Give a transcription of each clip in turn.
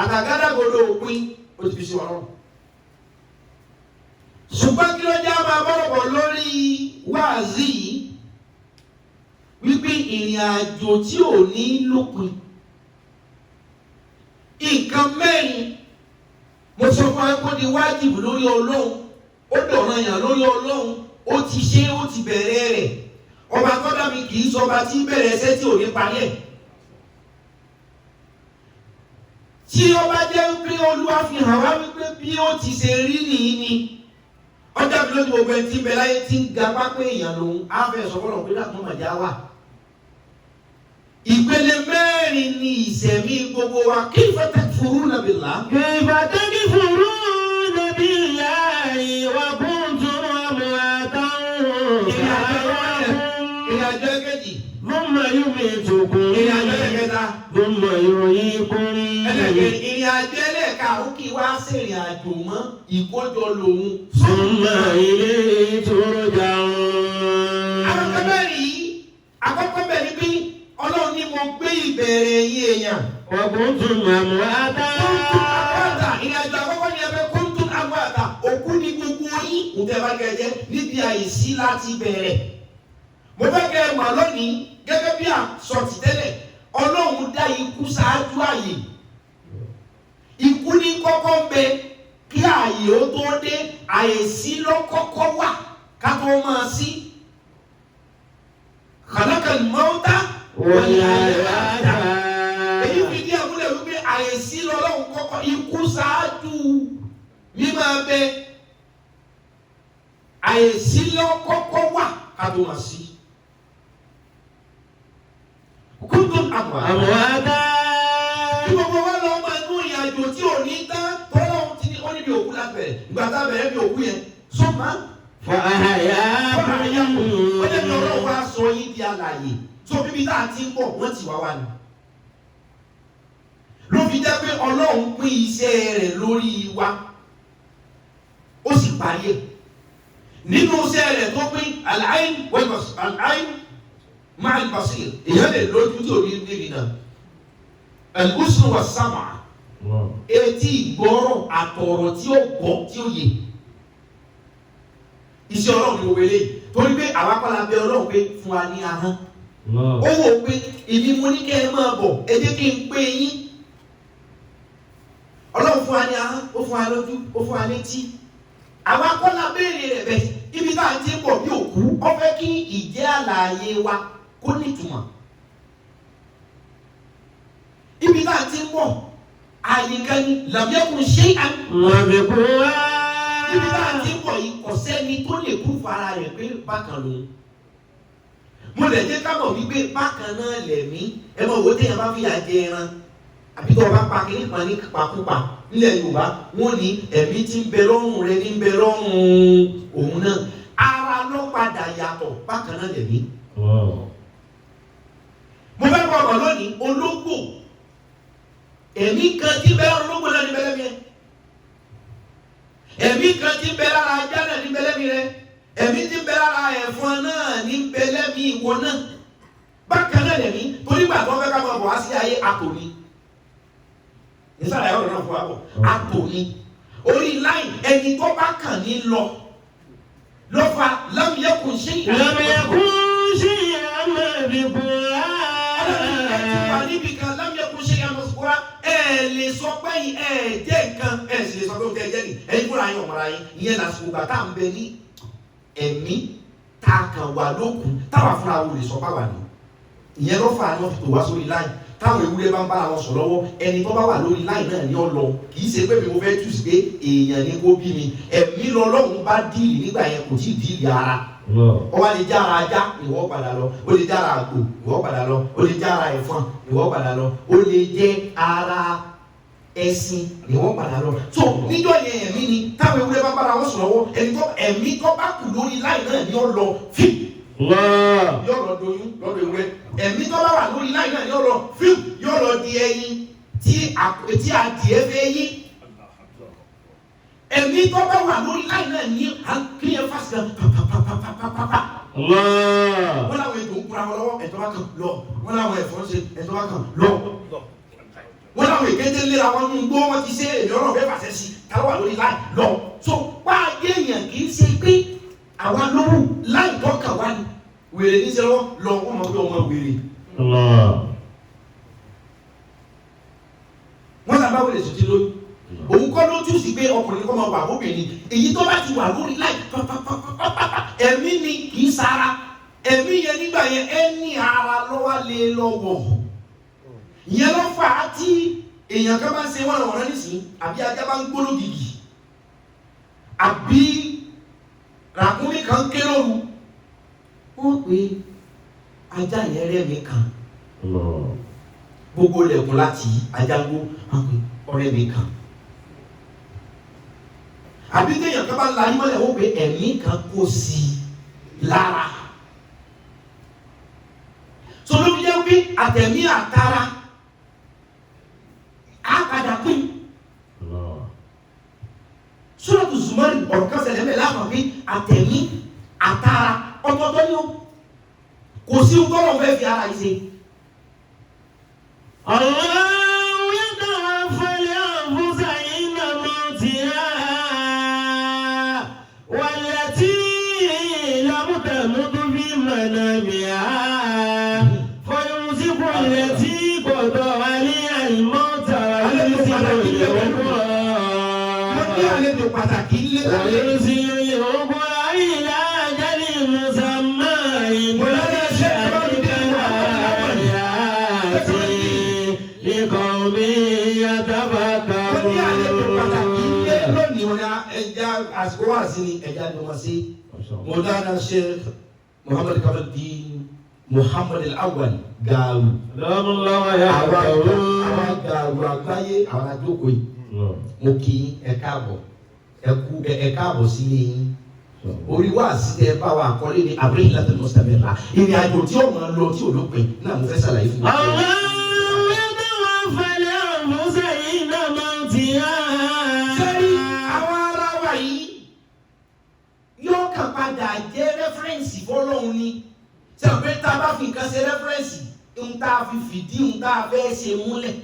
àtàgádágodo òpin ó ti fi sí wọn lọ́rùn. ṣùgbọ́n kí ló jẹ́ àmọ́ abọ́rọ̀bọ̀ lórí wáàzí yìí wípé ìrìn àjò tí ò ní lópin nǹkan mẹ́rin mo sọ fún ẹ kó di wájìbù lórí Ọlọ́run ó dọ̀ràn yàn lórí Ọlọ́run ó ti ṣe ó ti bẹ̀rẹ̀ rẹ̀ ọba tọ́dá mi kì í sọba tí bẹ̀rẹ̀ ẹsẹ̀ tí ò ní parí ẹ̀. tí ọba jẹ́ wípé Olúwa fi hàn wá wípé bí ó ti ṣe rí nìyí ni ọjà mi lójú gbogbo ẹni tí ń bẹ láyé tí ń ga pápẹ́ èèyàn lòun á fẹ́ sọ fọlọ́ pé dàtún màjá wà. ìpele mẹ́rin ni ìṣẹ̀mí gbogbo wa kayfa takfuruna billah. kayfa takfuruna billahi wa kuntum amwatan. ìrìnàjò kejì. thumma yumitukum. ìrìnàjò kẹta. thumma yuhyikum. ìrìnàjò ẹlẹ́ẹ̀ka ó kì í wá sí ìrìnàjò mọ́ ìkójọ lòun. thumma ilayhi turja'un. àwọn kan bẹ́ẹ̀ rí àkọ́kọ́ bẹ́ẹ̀ ni bí Ọlọ́run ní mo gbé ìbẹ̀rẹ̀ yín èèyàn. wa kuntum amwatan. ìrìnàjò àkọ́kọ́ ni ẹgbẹ́ kuntum amwata òkú ní gbogbo yín ǹtẹ̀bá kẹjẹ níbi àìsí láti bẹ̀rẹ̀. mo fẹ́ kẹ́ ẹ mọ̀ lónìí gẹ́gẹ́ bí àsọtì tẹ́lẹ̀ Ọlọ́run dá ikú ṣáájú ààyè. Ikú ní kọ́kọ́ ń bẹ kí ààyè ó tó dé àìsí ló kọ́kọ́ wà ká tó máa sí. Khalaqal mauta wal hayata. Èyí fi dí àmúlẹ̀ wípé àìsí lọ́lọ́run kọ́kọ́ ikú ṣáájú mímọ́ bẹ àìsí ló kọ́kọ́ wà ká tó máa sí. Kuntum amwata. Gbogbo wa lọ máa nú ìrìnàjò tí ò ní tán tọ́lọ́run ti ní ó níbi òkú lábẹ́rẹ̀ ìgbà tá a bẹ̀rẹ̀ bí òkú yẹn sọ́mà. fàáyà ó jẹ́ bí Ọlọ́run wá sọ yín di alààyè tó bíbí tá a ti ń bọ̀ wọ́n ti wá wá ni. ló fi jẹ́ pé Ọlọ́run pín iṣẹ́ rẹ̀ lórí wa ó sì parí ẹ̀ nínú iṣẹ́ rẹ̀ tó pín al-ayn ma'a al-basir èèyàn lè lójú tí ò ní níbi náà. Al-usnu was-sam'a. Etí ìgbọ́rọ̀ àtọ̀rọ̀ tí ó gbọ́ tí ó yé. Iṣẹ́ Ọlọ́run ló wẹlé torí pé àwa kọ́la bẹ Ọlọ́run pé fún wa ní ahọ́n. Ó wò pé ìní mo ní kẹ́ ẹ máa bọ̀ ẹ jẹ́ kí n pé yín. Ọlọ́run fún wa ní ahọ́n, ó fún wa lójú, ó fún wa létí. Àwa kọ́la béèrè rẹ̀ bẹ́ẹ̀ ibi tá à ń ti bọ̀ bí òkú ó fẹ́ kí ìjẹ́ àlàyé wa kó nítumọ̀. Ibi náà ti ń bọ̀ àyíká ni làbíẹ́kùn ṣé à ń wàbẹ̀kùn wá. Ibi náà ti ń bọ̀ yìí kò sẹ́ni tó lè kú fara rẹ̀ pé bákan lòun. Mo lè jẹ́ ká mọ̀ wípé bákan náà lẹ̀mí ẹ mọ̀ owó téèyàn bá fìyà jẹ ẹran àbí tó o bá pa kínní kan ní pakúpa nílẹ̀ Yorùbá wọ́n ní ẹ̀mí tí ń bẹ lọ́rùn rẹ ní ń bẹ lọ́rùn òun náà ara ló padà yàtọ̀ bákan náà lẹ̀mí. Mo fẹ́ kọ́ ọ̀rọ̀ lónìí ológbò. Ẹ̀mí kan tí bẹ lára ológbò náà ní bẹ́lẹ́mi rẹ. Ẹ̀mí kan tí bẹ lára ajá náà ní bẹ́lẹ́mi rẹ. Ẹ̀mí tí bẹ lára ẹ̀fọn náà ní bẹ́lẹ́mi ìwọ náà. Bákan náà lẹ̀mí torí gbà tó fẹ́ ká máa bọ̀ wá sí ayé àtòní. Ìsàlẹ̀ ọ̀rọ̀ náà fún wa bọ̀ àtòní. Orí láì ẹni tó bá kàn ní lọ fa lam yakun shay'an. lam yakun shay'an mabkura. Níbi kan lámìẹ́kùn ṣe àmọ́sùkúrá lè sọ pé jẹ́ nǹkan sì lè sọ pé ó tẹ́ jẹ́ ní ẹ̀yin fúnra yín ọ̀mọ̀ra yín ìyẹn lásìkò gbà tá à ń bẹ ní ẹ̀mí tá a kàn wà lókun táwa fúnra wo lè sọ pá wà ní. ìyẹn ló fà á ní wọ́n fi tò wá sórí láì táwọn ewúrẹ́ bá ń bára wọn sọ lọ́wọ́ ẹni tó bá wà lórí láì náà ní ọ lọ kì í ṣe pé mi mo fẹ́ tù sí pé èèyàn ni kó bí mi ẹ̀mí lọ́lọ́run bá díìlì nígbà yẹn kò tí ì díìlì ara. Ó wá lè jára ajá ìwọ padà lọ ó lè jára àgbò ìwọ padà lọ ó lè jára ẹ̀fọn ìwọ padà lọ ó lè jẹ́ ara ẹṣin ìwọ padà lọ. So níjọ́ yẹn ẹ̀mí ni táwọn ewúrẹ́ bá bára wọn sọ̀rọ̀ ẹ̀mí tó bá kù lórí láì náà ni ó lọ fíì yóò lọ doyún lọ́dọ̀ ewúrẹ́ ẹ̀mí tó bá wà lórí láì náà ni ó lọ fíì yóò lọ di ẹyin tí adìẹ fẹ́ yín. Ẹ̀mí tó bá wà lórí láì náà ní kíyẹn fásitì pàpàpàpàpàpà. Wọ́n láwọn ètò ń kura wọn lọ́wọ́ ẹ̀tọ́ bá kàn lọ. Wọ́n láwọn ẹ̀fọ́ ń ṣe ẹ̀tọ́ bá kàn lọ. wọ́n láwọn èkété léra wọn nínú gbó wọn ti ṣe èmi ọ̀rọ̀ fẹ́ fàṣẹ sí káwà lórí láì lọ so pàdé èèyàn kì í ṣe pé àwa lówù láì tọ́ka wá ní wèrè ní sẹ́wọ́ lọ wọ́n mọ̀ pé ọmọ wèrè. wọ́n sábà wọlé sùn tí lóyún òun kọ́ ló tún sí pé ọkùnrin kọ́ máa wà obìnrin èyí tó bá ti wà lórí láì ẹ̀mí ni kì í sara ẹ̀mí yẹn nígbà yẹn ẹni ara lọ́wọ́ lé lọ́wọ́ ìyẹn ló fà á tí èèyàn kan bá ń ṣe wọ́n àwọn ọ̀rẹ́ nísìnyí àbí ajá bá ń gbóló gidi àbí ràkúnmí kan ké lóru wọ́n pe ajá yẹn rẹ́mi kan gbogbo lẹ̀kùn láti ajá gbó wọ́n pe ọ̀rẹ́ mi kan àbí téèyàn kan bá la yín mọ́lẹ̀ wọ́n pe ẹ̀mí kan kó sí i lára so ló fi jẹ́ pé àtẹ̀mí àtara àkàdà pín Suratu Zumar ọ̀rọ̀ kan ṣẹlẹ̀ mẹ́lẹ̀ láàmú pé àtẹ̀mí àtara ọ̀tọ̀ọ̀tọ̀ ni ó kò sí ọgọ́rùn fẹ́ fi ara yìí ṣe. Allahu yatawaffa al-anfusa hinna mawtiha wallati lam tamut fi manamiha fayumsiku allati qada 'alayha al-mawta wa yursilu al-ukhra. Wọ́n ní àlejò pàtàkì ilé láyé. ويرسل الأخرى إلى أجل مسمى لقوم يتفكرون. àsìkò wà sí ni ẹja ni wọ́n sí Mawlana Sheikh Muhammad Kamaluddin Muhammad Al-Awwal Gaaru àwọn Gaaru àgbáyé àwọn àjókòó yìí mo kí ẹ káàbọ̀ sílé yín orí wá sí ẹ bá wa àkọlé ní Ar-Rihlatul Mustamira ìrìn àjò tí ó máa lọ tí ò lópin náà mo fẹ́ ṣàlàyé fún mi. sẹ́rí àwọn ará wa yìí yóò kàn padà jẹ́ rẹ́fẹ́rẹ́nsì fọlọ́run ni sẹ́wọ̀n pé tá a bá fi nǹkan ṣe rẹ́fẹ́rẹ́nsì ń tá a fi fìdí ń tá a fẹ́ ṣe múlẹ̀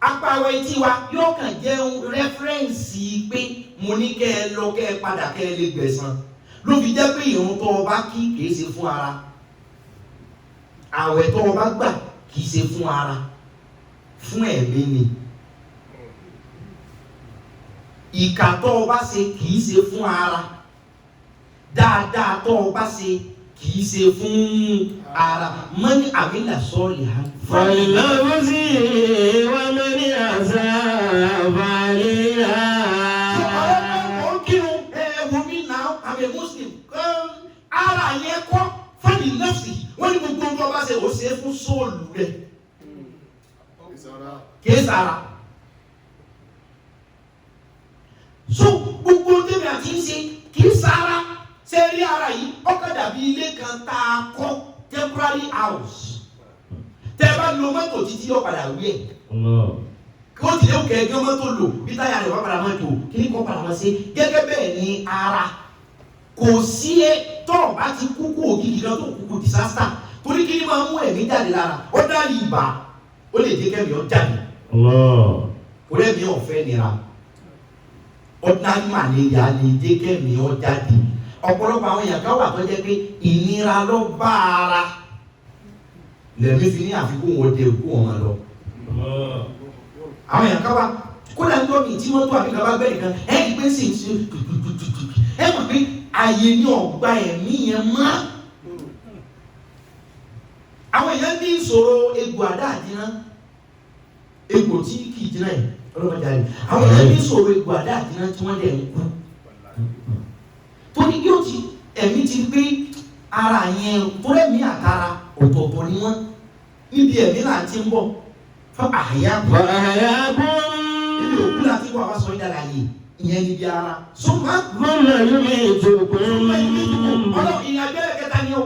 apáwọ̀ etí wa yóò kàn jẹ́ rẹ́fẹ́rẹ́nsì pé mo ní kẹ́ ẹ lọ kẹ́ ẹ padà kẹ́ ẹ lè gbẹ̀san ló fi jẹ́ pé ìrun tó o bá kí kìí ṣe fún ara àwẹ̀ tó o bá gbà kìí ṣe fún ara fún ẹ̀mí ni ìkà tó o bá ṣe kìí ṣe fún ara dáadáa tó o bá ṣe kìí ṣe fún ara mọ́ni àmìlà sọ́ọ̀lì ha. fàlọ́wọ́sí wà lórí àṣà àbálẹ́yà. ó kírun ẹ̀wọ̀n mi náà àmì muslim ara yẹn kọ́ fani nọ́ọ̀sì wọ́n ní gbogbo nǹkan bá ṣe ó ṣe é fún sóòlù rẹ̀ kìí sara. so gbogbo tèmi àti ń ṣe kìí sara ṣe rí ara yìí ọkọ̀ dàbí ilé kan tá a kọ́ temporary house tẹ́ bá lo mọ́tò títí yóò padà wí ẹ̀ kí ó tilẹ̀ òkè ẹgbẹ́ mọ́tò lò bí táyà rẹ̀ wá padà mọ́tò kí ní kọ́ padà mọ́ sí gẹ́gẹ́ bẹ́ẹ̀ ni ara kò sí ẹ tọ́ bá ti kúkú ògidì náà tó kúkú disaster torí kí ni máa mú ẹ̀mí jáde lára ó dá ibà ó lè jẹ́ kẹ́mi ó jáde kò lẹ́mi ọ̀fẹ́ nira ordinary malaria lè jẹ́ kẹ́mi ó jáde ọ̀pọ̀lọpọ̀ àwọn èèyàn kan wà tó jẹ́ pé ìnira ló bá ara lẹ́mí fi ní àfikún wọn dé òkú wọn lọ. àwọn èèyàn kan wà kódà ń tóbi tí wọ́n tó àbí kan bá gbẹ́ nìkan ẹ̀ ń gbé sí ìṣe ẹ̀ mọ̀ pé ààyè ní ọ̀gbà ẹ̀mí yẹn mọ́. àwọn èèyàn ní ìṣòro egbò àdá àdínà egbò tí kì í dínà yìí ọlọ́mọdé àlè àwọn èèyàn ní ìṣòro egbò àdá àdínà tí wọ́n dẹ̀ ń kú. torí yóò ti ẹ̀mí ti gbé ara yẹn torí ẹ̀mí àtara ọ̀tọ̀ọ̀tọ̀ ni wọ́n níbi ẹ̀mí là ń ti ń bọ̀ fún àyà bọ̀. níbi òkú láti wà wá sọ ìdára yìí ìyẹn níbi ara. sọ́mà mọ́nà lómi ìjòkùn. ọlọ́run ìyẹn abẹ́rẹ́ kẹta ni ó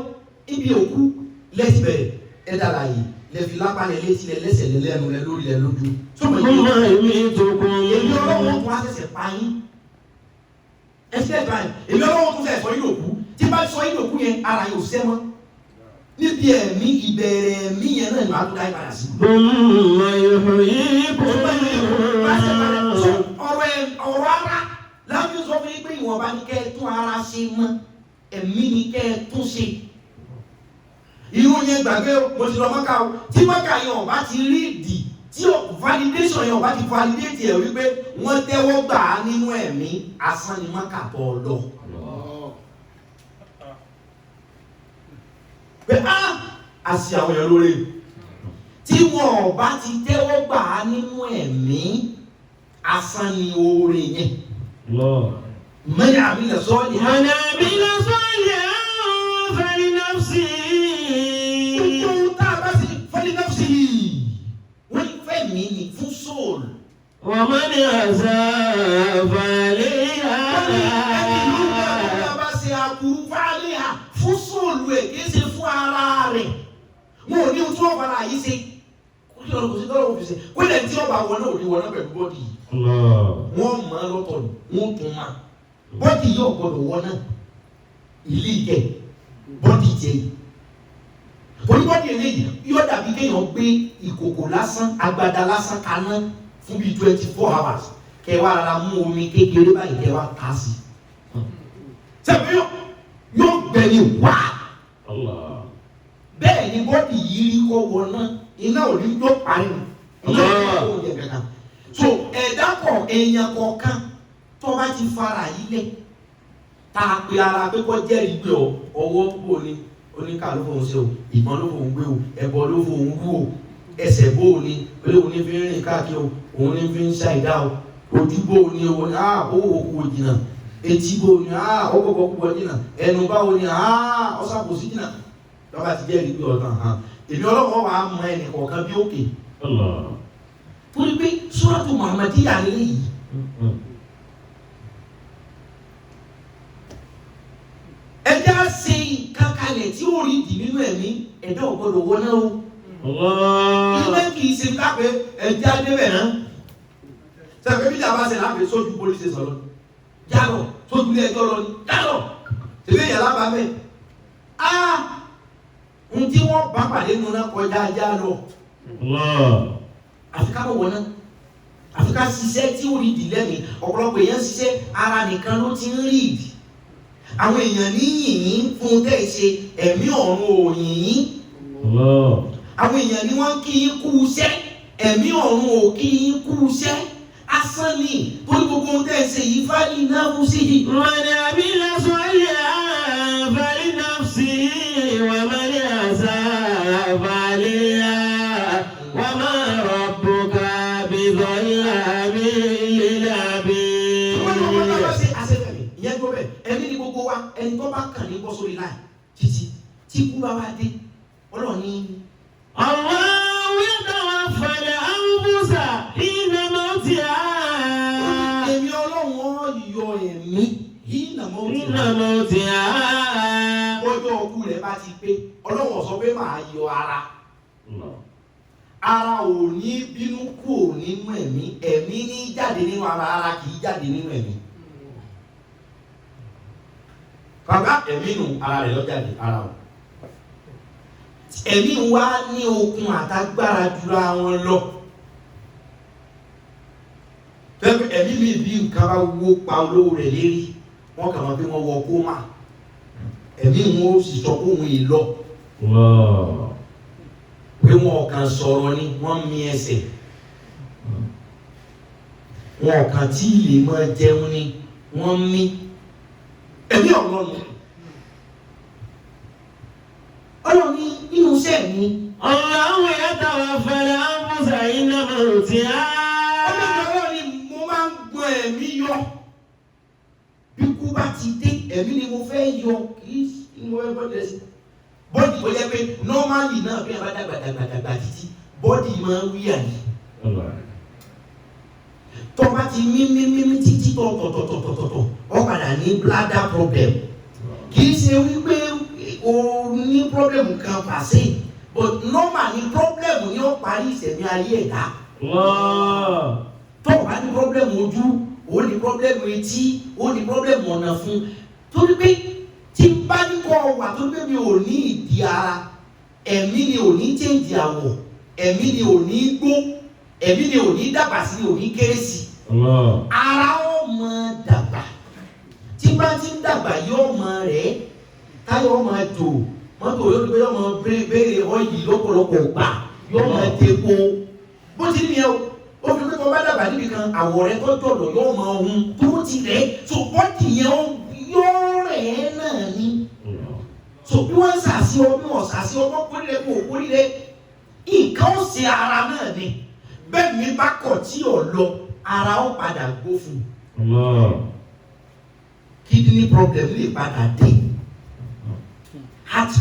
ibi òkú lẹ́sìn bẹ̀rẹ̀ ẹ̀dára yìí lẹ́fi lápá lẹ́ létí lẹ́ lẹ́sẹ̀ lẹ́ lẹ́nu lẹ́ lórí lẹ́ lójú. mọ́nà lómi ìjòkùn. èmi ọlọ́run tó wá ṣẹ̀ṣẹ̀ pa yín ẹsẹ̀ báyìí èmi ọlọ́run tó ṣẹ̀ṣẹ̀ sọ yín òkú tí bá sọ yín òkú yẹn ara yóò ṣẹ́ mọ́ níbi ẹ̀mí ìbẹ̀rẹ̀ ẹ̀mí yẹn náà ni màá tún dá ìpadà sí. ọ̀rọ̀ ara láti sọ fún yín pé ìwọ̀nba ni kẹ́ ẹ tún ara ṣe mọ́ ẹ̀mí ni kẹ́ ẹ tún ṣe. irú yẹn gbàgbé mo ti lọ mọ́kà o tí mọ́kà yẹn ọ̀bá ti rí ìdí tí validation yẹn ọ̀bá ti validate ẹ̀ wípé wọ́n tẹ́wọ́ gbà á nínú ẹ̀mí asán ni mọ́kà tọ́ lọ. pé á sì àwọn èèyàn lóore tí wọn ọ̀bá ti tẹ́wọ́ gbà á nínú ẹ̀mí asán ni oore yẹn. mẹ́rin àmì lẹ̀ sọ́ọ̀lì. من عمل صالحا فلنفسه fún soul. ومن أساء فعليها. bá ṣe aburú fàlẹ́hà fún sóòlù ẹ̀ kìí ṣe fún ara rẹ̀. wọn ò ní ojú ọ̀bà náà yìí ṣe kó lè lọ́wọ́ fi ṣe kó lè tí ọba wọn náà ò ní wọn náà pẹ̀lú bọ́ọ̀dì yìí. wọ́n mọ̀ ọ́ lọ́tọ̀ ni wọ́n tún máa bọ́ọ̀dì yìí ọ̀gbọ́dọ̀ wọn náà ìlú ìkẹ́ bọ́ọ̀dì jẹ́ yìí. Oníbọ̀dì eléyìí yóò dàbí kéèyàn gbé ìkòkò lásán agbada lásán kaná fún bíi 24 hours kẹwàá rárá mú omi kékeré báyìí kẹwàá kà sí. Sẹ́mi yóò gbẹ̀yìn wá. Bẹ́ẹ̀ ni bọ́dì yìí rí kọ́ wọ náà iná ò ní yóò parí mu. So ẹ̀dá kọ̀ èèyàn kọ̀ọ̀kan tó bá ti fara yìí lẹ̀ tá a pe ara pé kọ́ jẹ́rìí pé ọwọ́ bò ni. Oníkà ló fòun ṣe o, ìbọn ló fòun gbé o, ẹbọ ló fòun rú o, ẹsẹ̀ bó o ní, olóhùn ní fi ń rìn káàkiri o, òun ní fi ń ṣàìdá o, ojú bó o ní o ní owó kú jìnnà, etí bó o ní ó kọ́kọ́ kú bọ́ jìnnà, ẹnu bá o ní ọ̀sàkóso jìnnà. Lọ́ba ti jẹ́ ìdígbé ọ̀tàn hàn. Èmi ọlọ́wọ́ wa mọ ẹnì kọ̀ọ̀kan bí òkè. Torí pé Suratu Muhammadiyya lélẹ́yìí. Ẹja ṣe kankalẹ̀ tí ó rí ìdí nínú ẹ̀mí ẹ̀dá ọ̀gbọ́dọ̀ wọná o. Ilé kìí ṣe kápẹ́ ẹja débẹ̀ náà. Sẹ́fẹ̀ bí ìjàmbá ṣe lápẹ́ sójú police station lọ. Jálọ̀ sójú ilé ẹjọ́ lọ ní. Jálọ̀ tẹ̀lé ìyá lábàá bẹ́ẹ̀. N tí wọ́n bá pàdé nu náà kọjá ajá lọ. Àfi ká bọ̀ wọ́n náà. Àfi ká ṣiṣẹ́ tí ó rí ìdí lẹ́mìí. Ọ̀pọ̀lọpọ̀ èèyàn ṣiṣẹ́ ara nìkan ló ti ń rí ìdí. Àwọn èèyàn ní yìnyín fún tẹ́ ṣe ẹ̀mí ọ̀run òyìnyín. Àwọn èèyàn ní wọ́n kí yín kú iṣẹ́ ẹ̀mí ọ̀run ò kí yín kú iṣẹ́ asán ni torí gbogbo tẹ́ ṣe yìí fáyì náà kú sí i. من عمل صالحا فلنفسه ومن أساء فعليها وما ربك بظلام للعبيد. Ẹ̀mí ni gbogbo wa ẹni tó bá kàn ní bọ́ sórí láì títí tí kú bá wá dé Ọlọ́run ní. Allahu yatawaffa al-anfusa hina mawtiha. Èmi Ọlọ́run ó yọ ẹ̀mí hina mawtiha. Ọjọ́ òkú rẹ̀ bá ti pé Ọlọ́run sọ pé màá yọ ara. Ara ò ní bínú kúrò nínú ẹ̀mí, ẹ̀mí ní jáde nínú ara kì í jáde nínú ẹ̀mí. Kàkà ẹ̀mí nù ara rẹ̀ lọ́jáde ara o. Ẹ̀mí wa ní okun àtagbára jura wọn lọ. Fẹ́ẹ́ ẹ̀mí mi bí nǹkan bá wó pa olówó rẹ̀ lérí, wọ́n kàn máa bí wọ́n wọ kómà. Ẹ̀mí wọn ó sì sọ pé òun yìí lọ. Pé wọn kàn sọ̀rọ̀ ni wọ́n mí ẹsẹ̀. Wọn kàn tí ilé máa jẹun ni wọ́n mí. Ẹ̀mí Ọlọ́run ní nínú iṣẹ́ mi. Allahu yatawaffa al-anfusa hina mawtiha. Ọlọ́run ni mo máa ń gbọ́n ẹ̀mí yọ. Bí kú bá ti dé ẹ̀mí ni mo fẹ́ yọ kì í mo fẹ́ bọ́dẹ̀ sí. Bọ́dì kò jẹ́ pé nọ́málì náà bí ẹ bá dàgbà títí bọ́dì máa ń wí àyè. Tó bá ti mímí títí tọ̀tọ̀tọ̀tọ̀tọ̀ ó padà ní bladder problem. Kì í ṣe wípé o ní problem kan pàṣẹ but normal ni problem ni ó parí ìṣẹ̀mí ayé ẹ̀dá. Tó o bá ní problem ojú o ní problem etí o ní problem ọ̀nà fún torí pé tí bá ní kọ́ wà tó gbé mi ò ní ìdí ara ẹ̀mí ni ò ní change àwọ̀, ẹ̀mí ni ò ní gbó, ẹ̀mí ni ò ní dàgbà sí, ni ò ní kéré sí. Ara ó máa dàgbà, tí bá ti ń dàgbà yóò máa rẹ̀, táyọ̀ máa jò, mọ́tò yóò gbé yóò máa béèrè ọ́ìlì lọ́pọ̀lọpọ̀ gbà, yóò máa tepo. Bó ti ní ẹ o, ó fi pé kó bá dàgbà níbi kan àwọ̀ rẹ̀ tó jọ̀lọ̀ yóò máa hun tó ti rẹ̀, so bọ́dì yẹn yóò rẹ̀ náà ni. So bí wọ́n ń sàásí ọ, bí wọ́n sàásí ọ, wọ́n kórìíre kó kórìíre, nǹkan ó ṣe ara náà ni. Bẹ́ẹ̀ mi bá kọ̀ tí ò lọ, ara ó padà gbó fún un. Kidney problem lè padà dé. Heart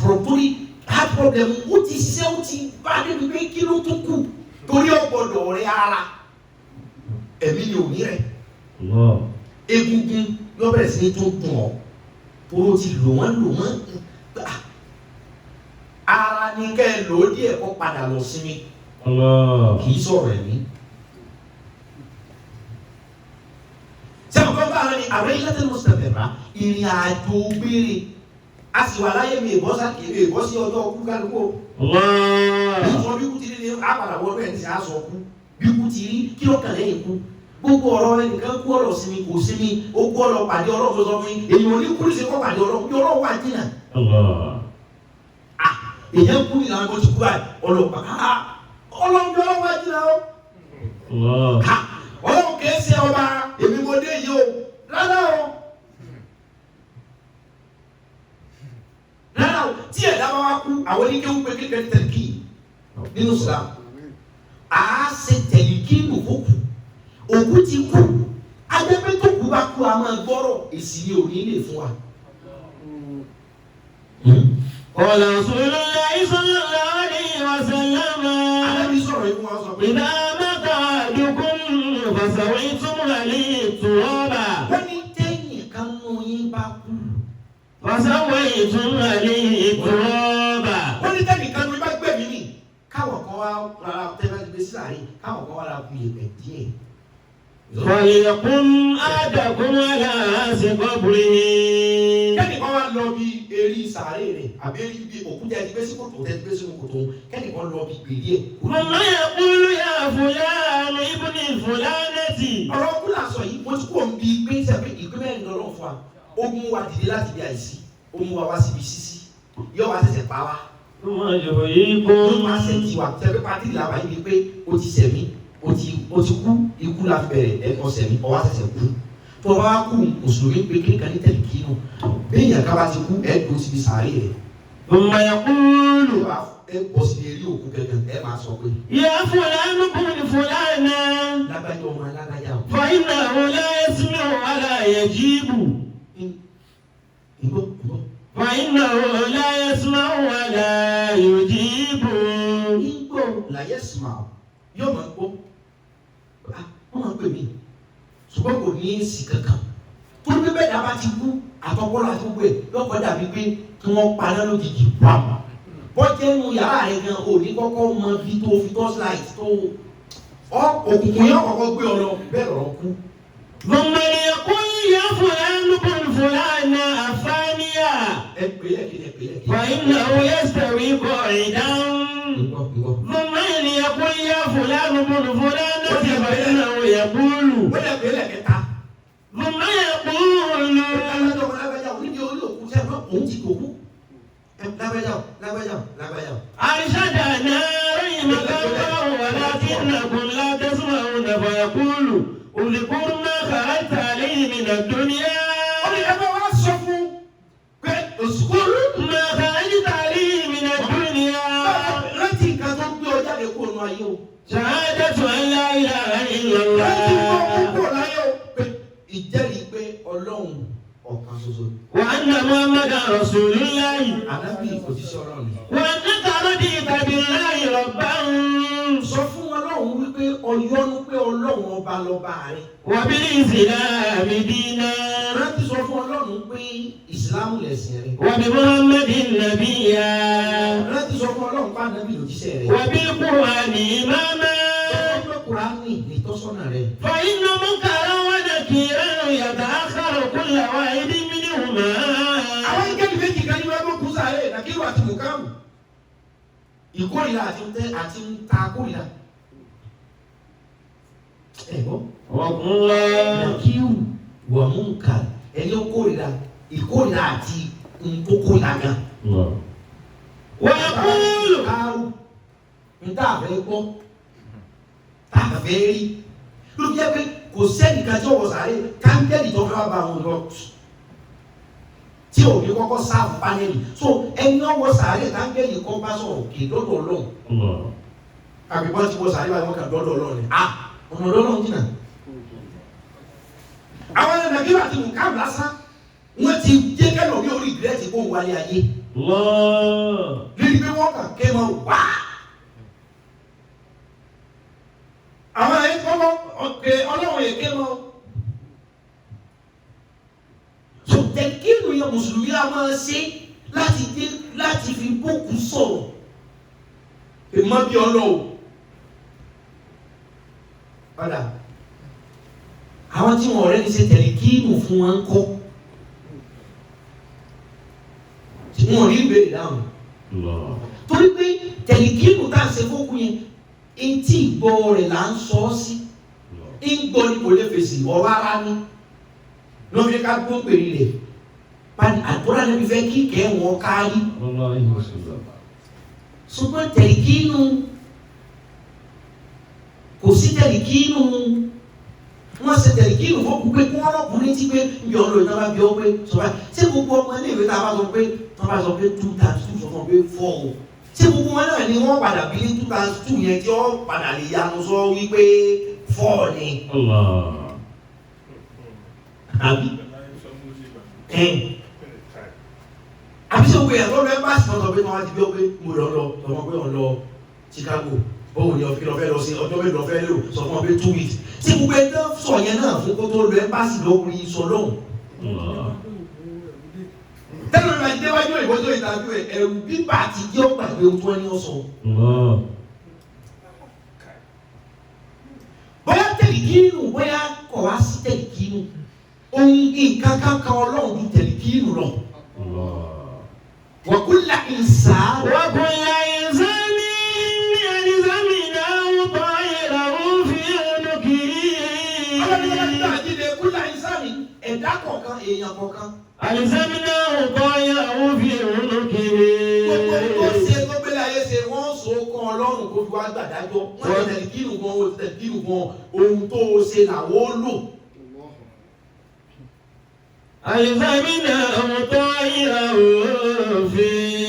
problem ó ti ṣe ó ti bá débi pé kí ló tún kù torí ọ̀gbọ̀dọ̀ rẹ̀ ara. Ẹ̀mí ni ò ní rẹ̀. Egungun yóò bẹ̀rẹ̀ sí ní tó dùn ọ́. Toro ti lò wọ́n. Ara ni kẹ́ ẹ lò ó díẹ̀ kó padà lọ sinmi. Kì í sọ̀rọ̀ ẹ̀mí. Sẹ́wọ̀n kan bá ara ni àwọn ilé tẹ́lẹ̀ mọ́sítẹ̀fẹ̀rà ìrìn àjò gbére. A sì wà láyé mi ìbọ́ sí ọjọ́ ọkú kálukú. Ìtọ́ bí kú ti rí ni a padà wọ́n bẹ́ẹ̀ ní sẹ́ àṣọ kú. Bí kú ti rí kí ló kàn lẹ́yìn kú. Gbogbo ọ̀rọ̀ ẹnìkan kú ọ̀rọ̀ sinmi kò sinmi, ó kú ọ̀rọ̀ pàdé ọlọ́run tó sọ fún yín. Èyí ò ní kú ní sẹ́kọ̀ pàdé ọlọ́run, bí ọlọ́run wà jìnnà. Èyàn kú ní àwọn ọmọ ti kú báyìí, ọlọ́pàá ọlọ́run bí ọlọ́run wà jìnnà o. Ọlọ́run kìí ṣe ọba èmi mo dé yìí o, rárá o. Rárá o, tí ẹ̀dá bá wá kú, àwọn oníkéwú pé kékeré tẹ̀lé kí nínú Islam. À á ṣe tẹ̀lé kí nù fókù. Òkú ti kú, agbẹ́pẹ́ tó kú bá kú a máa gbọ́rọ̀, èsì ni ò ní lè fún wa. Qala Rasulullahi sallallahu alaihi wasallam. Ànábì sọ̀rọ̀ yìí fún wa sọ pé. Idha mata ahadukum fasawaytum alayhi turaba. Wọ́n ní tẹ́yìn kan nù yín bá kú. Fasawaytum alayhi turaba. Wọ́n ní tẹ́yìn kan nù yín bá gbẹ̀mí nì. Káwọn kan wá rárá tẹ́lẹ̀ gbé síláàrí, káwọn kan wá rárá kú yẹ̀pẹ̀ díẹ̀. Fàlẹ́kùn àdàkùn aláàṣẹ kọ́bùrẹ́. Kẹ́nìkan wá lọ bí eré sàárè rẹ̀ àbí eré bí òkúta ẹni gbé sí kòtò tẹ́ gbé sínú kòtò kẹ́nìkan lọ bí gbèlé ẹ̀. Mọ̀mọ́ yẹ kúlú yà fúlàní ibùdó fúlánẹ́tì. Ọ̀rọ̀ kúlà sọ yìí mo ti kó ń bi pé sẹ́pẹ́ ìpín mẹ́rin lọ́rọ̀ fún wa. Ó mú wa dìde láti bí àìsí, ó mú wa wá síbi sísí, yọ wá ṣẹ̀ṣẹ̀ pa wá. Wọ́n yóò yí kó. Ó máa ṣẹ̀ tiwa sẹ́pẹ́ pátí làwà yìí ni pé ó ti sẹ̀mí. O ti kú ikú la bẹ̀rẹ̀ ọ̀sẹ̀ mi ọwọ́ àṣẹ̀ṣẹ̀ kú tó o bá kú mùsùlùmí pé kí nìkan ní tẹ̀lé kí nù bẹ́ẹ̀ yàn ká bá ti kú ẹ̀ tó ti fi sàárè rẹ̀. Mọ̀mọ́ yẹ kúlù. ẹ bọ́ sí eré òkú gẹ́gẹ́ ẹ máa sọ pé. Yà fúlàní kún fúlàní. Lágbájá ọmọ alágbájá o. Fàyínà ọ̀la ẹ̀sìn ọ̀la ẹ̀jíbù. Fàyínà ọ̀la ẹ̀sìn ọ̀la ẹ̀jíbù. Igbó làyẹ̀ sùnmà yóò máa gbọ́ wọ́n máa pè mí ṣùgbọ́n kò ní èsì kankan tó ní bẹ́ẹ̀ dábàá ti kú àtọ́kọ́lọ́ àti gbogbo ẹ̀ yóò kọ́ dàbí pé kí wọ́n paná lójijì pam bọ́jẹ́ nu yàrá rẹ̀ gan ò ní kọ́kọ́ mọ bí tó fi torchlight tó òkùnkùn yóò kọ́kọ́ gbé ọ lọ bẹ́ẹ̀ lọ́rọ́ kú. Mọ̀mọ́ yẹ kó yẹ fúlàní kún fúlàní àfáàníyà. Ẹ pè é kí. Fàyínà ọ̀la ẹ̀sìn kọ̀ ìdáhùn. ثم إن يقول يا فلان بن فلان فإنه يقول ثم يقول أرشدنا رحمك الله ولكنكم لا تسمعون فيقول اذكر ما خرجت عليه من الدنيا ما خرجت عليه من الدنيا Ṣahadatu an la ilaha illallah. Ìjẹ́rìí pé Ọlọ́run ọ̀kan ṣoṣo. Wa anna Muhammadan Rasulullah. Ànábì òjíṣẹ́ Ọlọ́run. Wa annaka radita billahi rabban. Sọ fún Ọlọ́run wípé ọyọ́nú pé Ọlọ́run ọba lọ́ba rẹ̀. Wa bil islami dinan. Rántí sọ fún Ọlọ́run pé ìsìlámù lẹ̀sìn rẹ̀. Wa bi Muhammadin nabiyya. Rántí sọ fún Ọlọ́run pé Ànábì òjíṣẹ́ rẹ̀. Wa bil Qur'ani imama. Kùránì ní ìtọ́sọ́nà rẹ̀. Fa inna munkaran wa nakiran yata'akhkharu kullu wahidin minhuma. Àwọn ìkẹ́ni méjì kan ní wọ́n kú sáré nàkírù àti mùkámù. ìkórìíra àti ń ta kórìíra ẹ̀gbọ́n nàkíù wà mú nkà ẹni ó kórìíra ìkórìíra àti nkókórìíra gan. wọ́n kúlù káàrú ń tà fẹ́ gbọ́ tà fẹ́ rí ló jẹ́ pé kò sẹ́nìkan tí ó wọ sàárè káńtẹ́lì tó fẹ́ bá wọn lọ tí ò ní kọ́kọ́ sáàfù pánẹ́lì so ẹni ọwọ́ sàárè káńtẹ́lì kọ́ bá sọ̀rọ̀ kì í dọ́dọ̀ ọlọ́run àbíbọ́n ti wọ sàárè báyìí wọ́n kà dọ́dọ̀ ọlọ́run ni ọ̀nà ọlọ́run jìnnà. àwọn ẹ̀rọ nàìjíríà àti nǹkan lásán wọ́n ti jẹ́ kẹ́lọ̀ ní orí ìgbẹ́tì kó wálé ayé. lórí pé wọ́n kàn ké mọ́ wá. àwọn ẹ̀kọ́ ọ̀kẹ́ ọlọ́run yẹn ké mọ́. so tẹ̀kínú yẹn mùsùlùmí a máa ṣe láti fi bókù sọ̀rọ̀ èèmọ́ bí ọlọ́run. padà àwọn tí wọn ọ̀rẹ́ ní ṣe tẹ̀líkínù fún wọn ń kọ́ tí wọn ò rí ìbéèrè dáhùn torí pé tẹ̀líkínù tá à ń ṣe fókun yẹn etí ìgbọ́ rẹ̀ là ń sọ ọ́ sí ìgbọ́ ni kò lè fèsì ọ̀rọ̀ ara ní lọ́wọ́ ká gbọ́ pèrè rẹ̀ àdúrà níbi fẹ́ kí kẹ́ wọn kárí ṣùgbọ́n tẹ̀líkínù kò sí tẹ̀líkínù wọ́n ṣe tẹ̀líkínù fọ́kù pé kí wọ́n lọ́kùnrin tí pé ibi ọ̀rọ̀ ìta bá bí ọ pé sọ̀rọ̀ ṣé gbogbo ọmọ ilé ìwé tá a bá sọ pé wọ́n bá sọ pé 2 times 2 sọ fún ọ pé 4 o ṣé gbogbo wọn náà ni wọ́n padà bí 2 times 2 yẹn tí wọ́n padà lè yanu sọ wípé 4 ni. àbí àbí ṣé gbogbo yẹn lọ́dọ̀ ẹ bá sì sọ pé wọ́n ti bí ọ pé mo lọ ọmọ pé wọ́n lọ Chicago bóun ni ọ̀fìn lọ́fẹ́ lọ sí ọjọ́ mélòó lọ́fẹ́ lò sọ fún ọ pé 2 weeks tí gbogbo ẹgbẹ́ sọ yẹn náà fún kó tó lọ ẹ́mbásì lọ́kùnrin sọ lọ́hùn. tẹ́lẹ̀ ìgbà tí déwájú ìbò tó ìtàjú ẹ̀ ẹ̀rù bíbà àti jẹ́ ọ̀pá ìwé ohun tó ní ọ̀sán. bóyá tẹ̀líkínù bóyá kọ̀ wá sí tẹ̀líkínù ohun nǹkan kankan ọlọ́run ju tẹ̀líkínù lọ. wa kulla insan. Ẹ̀dá kọ̀ọ̀kan èèyàn kọ̀ọ̀kan. Àìsẹ́mínà ọ̀pọ̀ ìyàwó fi ìrúnú kiri. Gbogbo tó ṣe tó gbélé ayé ṣe wọ́n so kan ọlọ́run kó fi wá gbàdájọ́. Wọ́n ti tẹ̀lé kírun gan, wọ́n ti tẹ̀lé kírun gan, ohun tó ṣe làwọn ó lò. Àìsẹ́mínà ọ̀pọ̀ ìyàwó fi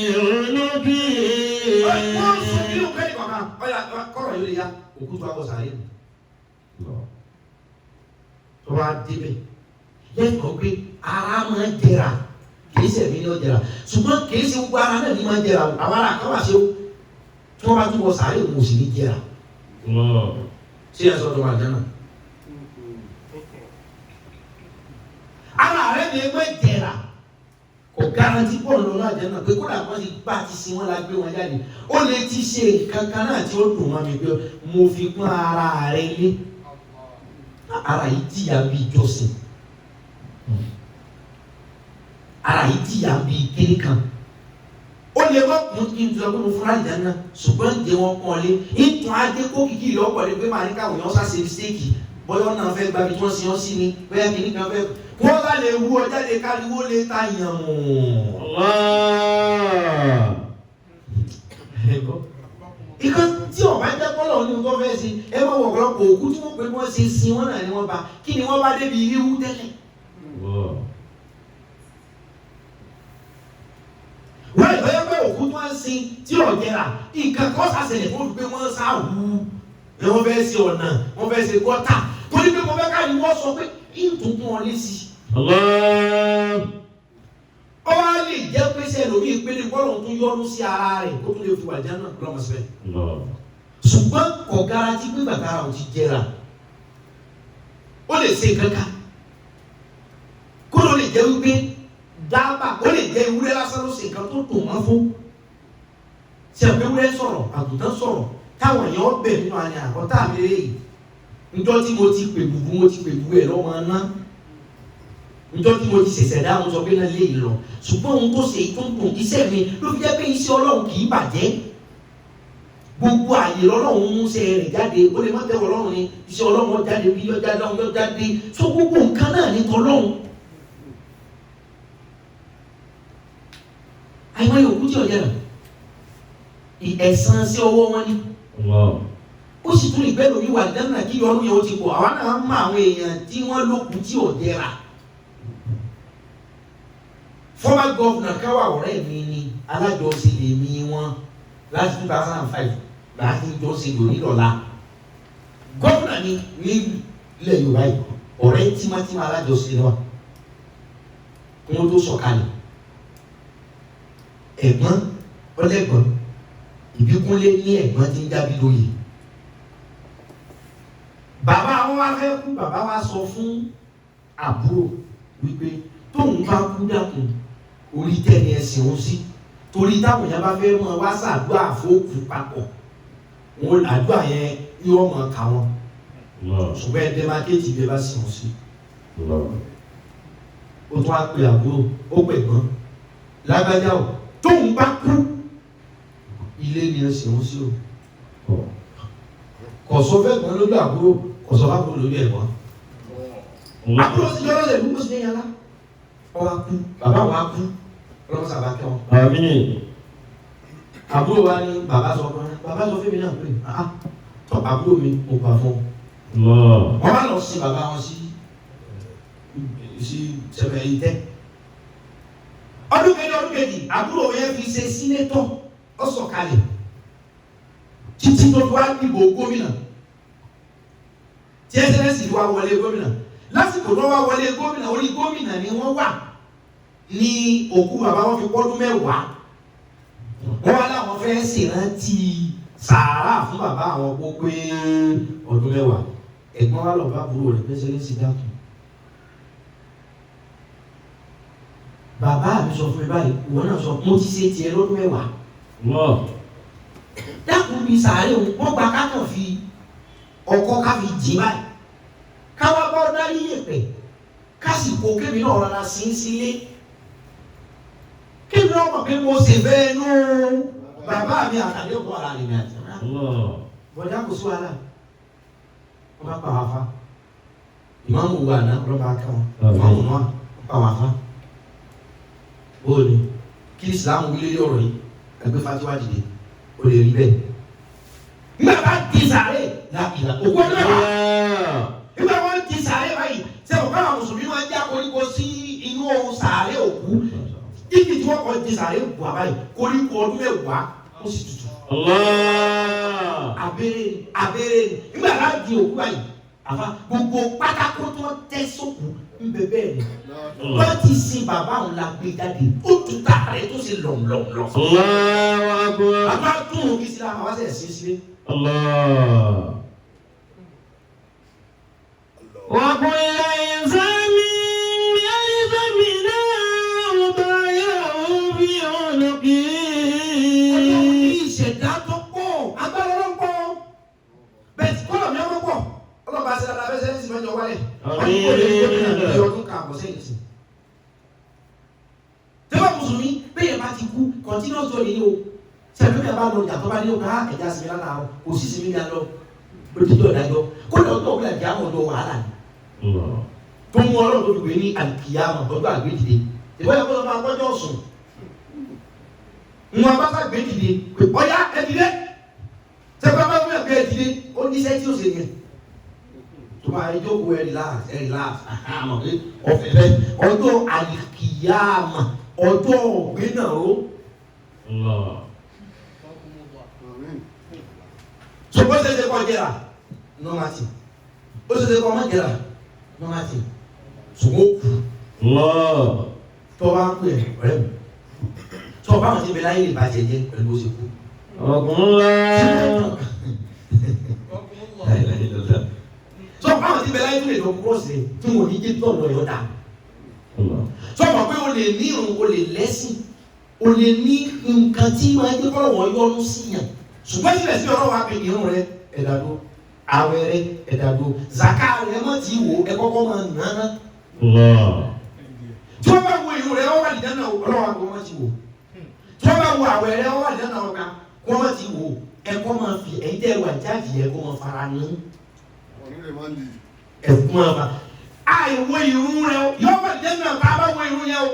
ìrúnú kiri. Wọ́n sọ kírun kẹ́lí kọ̀ọ̀kan, ọ̀yà kọ́rọ̀ yóò lè ya, òkú tó wá bọ̀ sàárè. Tó wá débẹ̀. Lẹ́kọ̀ọ́ pé ara máa ń jẹrà kìí sẹ̀mí ní ọ̀jẹ̀rà ṣùgbọ́n kìí ṣe gbogbo ara náà ní máa ń jẹrà àwọn ará kan wà ṣe ó tí wọ́n bá tún wọ sàárè wọn ò sì ní jẹrà. ṣé ẹ sọ ọdún àjẹ́ náà. ara rẹ̀ ní ẹgbẹ́ jẹrà kò garanti bọ́ọ̀lù lọ́nà àjẹ́ náà pé kódà wọ́n ti bá ti sin wọn la gbé wọn jáde ó lè ti ṣe kankan náà tí ó dùn wọn mi pé mo fi pọ́n ara rẹ̀ lé ara yìí jìyà bí ìjọsìn. Ara yìí jìyà bí kéré kan ó lè wọ́n kún kí n sọ pé mo fúnra ìdáná ṣùgbọ́n ǹjẹ́ wọn kàn lé ìtàn adé kó kìkì ìlú ọ̀pọ̀ lè pé màá ní káwọn èèyàn ṣàṣe mistake bọ́yọ̀ náà fẹ́ gbabi tí wọ́n ṣe ọ́ sí ni bóyá kìíní kan fẹ́ wọ́n bá lè wú ọjà lè káriwó lè ta yàn mọ́. ikọ́ tí ọ̀bá jẹ́ pọ́lọ̀ ní nǹkan fẹ́ ṣe ẹ máa wọ̀ ọ̀pọ̀lọpọ̀ òkú tí wọ́n pè wọ́n ṣe sin wọ́n náà ni wọ́n bá kí ni wọ́n bá débi irú tẹ́lẹ̀. wọ́n lè fẹ́ pé òkú tó ń sin tí ò jẹrà nǹkan kan ṣàṣẹlẹ̀ fún pé wọ́n sá wú ẹ wọ́n fẹ́ ṣe ọ̀nà wọ́n fẹ́ ṣe gọ́tà torí pé mo fẹ́ ká ní wọ́n sọ pé ìtùkùn ọ lé sí. ó wá lè jẹ́ pé ṣe lómi ìpele bọ́ọ̀lù tó yọnu sí ara rẹ̀ kó tó lè fi wà jẹ́ náà lọ́mọ síbẹ̀. ṣùgbọ́n kò garanti pé bàtà ò ti jẹrà ó lè ṣe kankan kó ló lè jẹ́ wípé dábàá ó lè jẹ́ ewúrẹ́ lásán ló ṣe nǹkan tó tò wọ́n fún ṣe àpé ewúrẹ́ sọ̀rọ̀ àgùntàn sọ̀rọ̀ táwọn èèyàn bẹ̀ nínú àyà àkọ́tà mi rèé njọ́ tí mo ti pè bùbú ẹ̀ lọ́mọ ná njọ́ tí mo ti ṣẹ̀ṣẹ̀ dá mo sọ pé náà lè lọ ṣùgbọ́n ohun tó ṣe tó ń tún iṣẹ́ mi ló fi jẹ́ pé iṣẹ́ Ọlọ́run kì í bàjẹ́ gbogbo àyè lọ́lọ́run mú ṣe rìn jáde ó lè má tẹ́wọ́ Ọlọ́run ni iṣẹ́ Ọlọ́run jáde bí yọ jáde ọ̀hún yọ jáde so gbogbo nǹkan náà ní tọ́lọ́run. àìmọ́ yòókù tí ọ̀jẹ̀ rẹ̀ ẹ̀sán sí ọwọ́ wọn ni ó sì tún ìgbẹ́ lómi wà dáná kí ọdún yẹn ó ti pọ̀ àwa náà mọ àwọn èèyàn tí wọ́n lókun tí ọ̀jẹ̀ rà. former governor káwá ọ̀rẹ́ mi ni alájọsí lèmi wọn láti 2005 láti jọ ṣe lórí lọ́la gómìnà ni ní ilẹ̀ Yorùbá yìí ọ̀rẹ́ tímátímá alájọsí wa wọ́n tó sọ̀kalẹ̀ ẹ̀gbọ́n ọlẹ́gbọ́n ìbíkúnlé ní ẹ̀gbọ́n tí ń jábí lóye bàbá wọn wá fẹ́ kú bàbá wa sọ fún àbúrò wípé tóun bá kú dákun orí tẹ́ni ẹ̀sìn òun sí torí táwọn èèyàn bá fẹ́ mọ wá ṣàdúrà fóòkù papọ̀ wọn àdúrà yẹn yóò mọ ká wọn ṣùgbọ́n ẹ̀dẹ́ mákèjì bí ẹ bá sìn wọn sí. ó tún wá pe àbúrò ó pè gbọ́n lágbájá o tóun bá kú ilé ni ẹ sìn wọn sí o kọ̀sọ́ fẹ́ gbọ́n lójú àbúrò kọ̀sọ́ bá kúrò lójú ẹ̀gbọ́n. àbúrò sì yọrọ lẹ̀ ló sì ní yàrá ọ wá kú bàbá wa kú ọlọ́mọ sábà kẹ́ wọn. àbúrò wa ní bàbá sọ fún mi bàbá sọ fún mi náà pé tọ́ àbúrò mi mo gbà fún ọ. wọ́n bá lọ sí bàbá wọn sí sẹ̀fẹ̀ yìí tẹ́. ọdún kejì àbúrò yẹn fi ṣe sínétọ̀ ó sọ̀kalẹ̀ títí tó wá dìbò gómìnà tí ẹsẹ̀lẹ́sì wá wọlé gómìnà lásìkò tó wá wọlé gómìnà orí gómìnà ni wọ́n wà ní òkú bàbá wọn fi pọ́dún mẹ́wàá wọ́n wá láwọn fẹ́ ṣèrántí sàárà fún bàbá àwọn kó pé ọdún mẹ́wàá ẹ̀gbọ́n wa lọ bá àbúrò rẹ̀ pẹ́sẹ́ lé sí dákun. bàbá mi sọ fún mi báyìí ìwọ náà sọ mo ti ṣe tiẹ̀ lọ́dún mẹ́wàá. dákun bíi sàárè wọ́n gba kákan fi ọkọ́ ká fi jì báyìí káwá bá dárí yẹ̀pẹ̀ kásìkò kébì náà rárá sí ń sílé kébì náà mọ̀ pé mo ṣe bẹ́ẹ̀ nú bàbá mi àtàlẹ́ òkú ara rẹ̀ mi àti ọ̀rá bọ̀dá kò sí wàhálà wọ́n bá pa wá fa ìmáàmù wà náà lọ́ba ká wọn ìmáàmù náà pa wá fa bóòlù kí ìsìlámù wílé ọ̀rọ̀ yìí ẹgbẹ́ fatiwa dìde ó lè rí bẹ́ẹ̀ nígbà bá di sàárè ìlà òkú ọdún mẹ́wàá nígbà wọn di sàárè báyìí sẹ́wọ̀n káwọn mùsùlùmí máa ń já koríko sí inú sàárè òkú ibi tí wọ́n kọ́ di sàárè òkú àbáyé koríko ọdún mẹ́wàá ó sì tutù. abẹ́rẹ́ nígbà bá di òkú báyìí àfa gbogbo pátákó tó tẹ́ sókù ń bẹ bẹ́ẹ̀ ni wọ́n ti sin bàbá òun la gbé jáde ó tún tà rẹ̀ tó ṣe lọ̀mlọ̀mlọ̀. bàbá tún òun kí sílá àwọn àṣẹ sí sílé. وكل إنسان يلزمنا وبايعه في عنقه. ìṣẹ̀dá tó pọ̀ agbára ló pọ̀ bẹ́ẹ̀ kọ́lọ̀ mi ọmọ pọ̀ ọlọ́ba ṣe dáadáa bẹ́ẹ̀ sẹ́yìn sí mẹ́jọ wálẹ̀ ọdún kan àbọ̀ sẹ́yìn sí. tẹ́lẹ̀ mùsùlùmí bẹ́ẹ̀ bá ti kú continuous journey ni o sẹ́yìn bí a bá lọ ìjà tó bá ní o ká ẹ̀já sinmi lánàá kò sí sinmi ní alọ́ ó ti jọ ìdájọ́ kó lọ tó ọ̀gbìn àti àwọn ọ̀dọ́ wàhálà ni. tó mú ọlọ́run tó dùgbò ní àlùkìyámà ọjọ́ àgbédìde ìwọ́n yẹ kó lọ máa gbọ́jọ́ sùn wọn bá bá gbédìde ọ̀yá ẹ̀dìdẹ́ sẹ́kọ̀ bá gbé ẹ̀gbẹ́ ẹ̀dìdẹ́ ó ní iṣẹ́ tí ó ṣe yẹn tó máa rí jókòó ẹ̀ relax àmọ̀ pé ọ̀fẹ́ bẹ́ẹ̀ ọjọ́ àlùkìyámà ọjọ́ ọ̀gbẹ́nàró. so bó ṣe ṣe kọ́ jẹ́ra nọ́màtì ó ṣe ṣe kọ́ mọ́ jẹ́ra nọ́màtì ṣùgbọ́n kù tó bá ń pè ọ̀rẹ́ mi tó bá wọn ti bẹ láyé lè bàjẹ́ jẹ́ pẹ̀lú ó ṣe kú. tó bá wọn ti bẹ láyé tó lè lọ kúrọ́ọ̀sì rẹ̀ tí wọn ò ní jẹ́ tó lọ yọ̀ dà. tó mọ̀ pé o lè ní irun o lè lẹ́sìn o lè ní nǹkan tí máa ń jẹ́ kọ́ lọ́wọ́ yọ́nú síyàn ṣùgbọ́n síbẹ̀ sí ọlọ́wọ́ apẹ irun rẹ ẹ̀dàdó àwẹ̀ rẹ ẹ̀dàdó zaka rẹ má ti wò ẹ kọ́kọ́ máa nàánà. tí wọ́n bá wo irun rẹ wọ́n wà nìyẹn náà ọlọ́wọ́ apẹ wọ́n má ti wò tí wọ́n bá wo àwẹ̀ rẹ wọ́n wà nìyẹn náà wọ́n má ti wò ẹ̀kọ́ máa fi ẹ̀yin tẹ́ wà jáde ẹ̀kọ́ máa fara ní. ẹ̀kọ́ máa fa àìwọ irun rẹ o yóò wà lẹ́nu àbá bá wọ irun yẹn o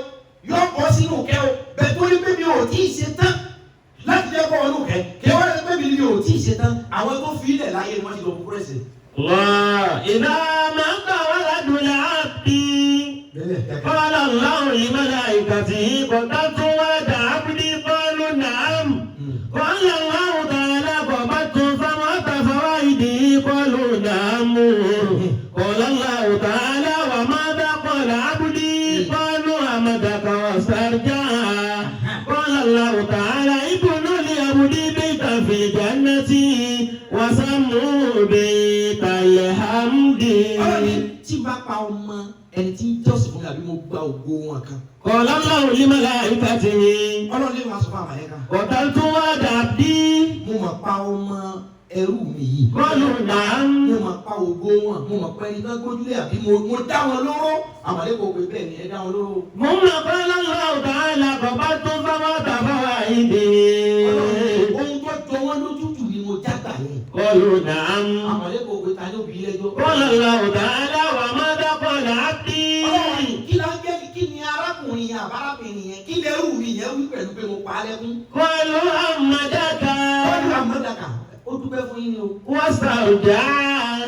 yóò bọ́ sínú kẹ́ o bẹ́ẹ̀ tó ní pé mi ò tí ì ṣe tán láti jẹ́ bọ́ ọdún kẹ́ kí wọ́n lè pé mi ò tí ì ṣe tán àwọn tó fi ilẹ̀ láyé ni wọ́n ti lọ fún pírẹ́sì. إذا ما ولد العبد قال الله لملائكته قبضت ولد عبدي قالوا نعم قال الله تعالى قبضت ثمرة فوائده قالوا نعم قال الله تعالى وماذا قال عبدي قالوا حمدك واسترجع قال الله تعالى ابنوا لعبدي بيتا في الجنة وسموا بيت الحمد. tí bá pa ọmọ ẹni tí ń jọ́sìn fún mi àbí mo gba ògo wọn kan. قال الله لملائكته ọlọ́run lè máa sọ fún àmàlẹ́ká. قتلت ولد عبدي. mo máa pa ọmọ ẹrú mi yìí. قالوا نعم. mo máa pa ògo wọn mo máa pa ẹni tó gbójúlé àbí mo dá wọn lóró àmàlẹ́kọ̀ọ́ pé bẹ́ẹ̀ ni ẹ dá wọn lóró. ثم قال الله تعالى قبضت ثمرة فوائده. ohun tó jọ wọn lójútù ni mo jágbà yẹn. قالوا نعم. àmàlẹ́kọ̀ọ́ pé ta ló bí lẹ́jọ́. قال الله تعالى وماذا قال عبدي. kí ló ń jẹ́ kí ni arákùnrin yẹn àbárábìnrin yẹn kí lẹ́rù mi yẹn wí pẹ̀lú pé mo pa á lẹ́kún. قالوا حمدك. قالوا حمدك ó dúpẹ́ fún yín ni o. واسترجع.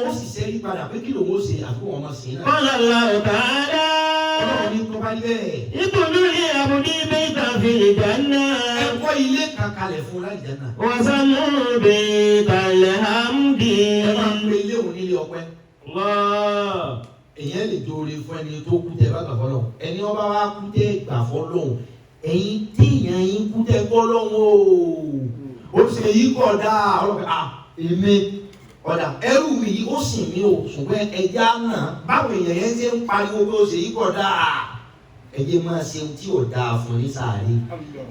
ó sì ṣẹ́rí padà pé kí lòun ó ṣe àfikún ọmọ sí náà. قال الله تعالى. ọlọ́run ní tó bá rí bẹ́ẹ̀. ابنوا لعبدي بيتا في الجنة. ẹ kọ́ ilé kan kalẹ̀ fún láì jẹ́ náà. وسموا بيت الحمد. ẹ máa ń pe ilé òun nílé ọpẹ́. الله. èyàn lè dóore fún ẹni tó kú tẹ bá gbà fọlọ́ ẹni ọba wa kú tẹ gbà fọlọ́ ẹ̀yin téèyàn yín kú tẹ fọlọ́ o ṣe yí kọ̀ dáa ọlọ́pàá èmi ọ̀dà ẹrù mi yìí ó sìn mí o ṣùgbọ́n ẹja náà báwo èèyàn yẹn ṣe ń pariwo pé ó ṣe yí kọ̀ dáa ẹjẹ máa ṣe ohun tí ò dáa fún ní sàárè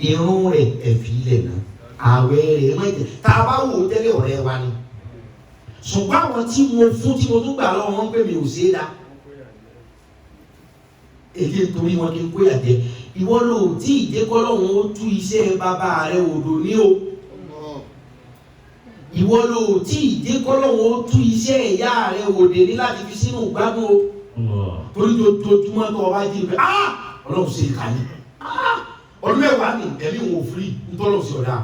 irun rẹ̀ ẹ̀fí ilẹ̀ náà ààwẹ̀ rẹ̀ mọ̀jẹ̀ tá a bá wò ó tẹ́lẹ̀ ọ̀rẹ́ wa ni ṣùgbọ́n àwọn tí mo fún tí mo tún gbà lọ́wọ́ wọn pé mi ò ṣe é dá èdè torí wọn kí n kó yàtẹ ìwọ ló tí ìdékọ́ lọ́wọ́ ó tú iṣẹ́ bàbá rẹ̀ òdò ní o ìwọ ló tí ìdékọ́ lọ́wọ́ ó tú iṣẹ́ ìyá rẹ̀ òdè ní láti fi sínú gbádùn o torí tojúmọ́ tó ọba jí pé ọlọ́run ṣe ìkànnì ọdún mẹ́wàá ní ẹ̀mí wọn ò firi ntọ́lọ́ sí ọ̀dà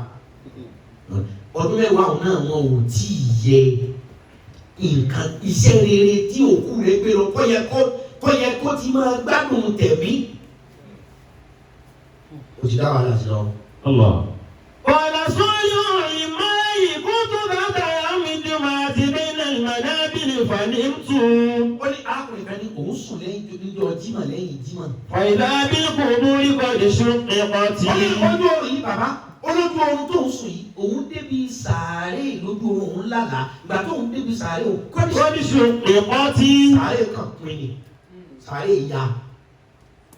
ọdún mẹ́wàá náà wọn ò tí ì yẹ nǹkan iṣẹ́ rere tí òkú rẹ̀ gbé lọ kọ́ yẹ kó ti máa gbádùn tẹ̀mí. o ti dá wàhálà sí lọ. Ọ̀la sọ́yọ́ ìmáyì kó tó bá tàyà mi jù máa ti bí ní ìmọ̀lábìlì fàní tù. ó ní arákùnrin kan ní òun sùn lẹ́yìn níjọ́ jímọ̀ lẹ́yìn jímọ̀. Ọ̀ìlábí kò mú ìkọ̀dé sún ẹ̀kọ́ tí. ojú oorun yìí bàbá olójú oorun tó ń sùn yìí òun débi sàárè lójú oorun òun lálàá ìgbà tó ń débi sàárè òun kọ́dí sún ẹ̀kọ́ tí. sàárè kan pin ni sàárè ìyá.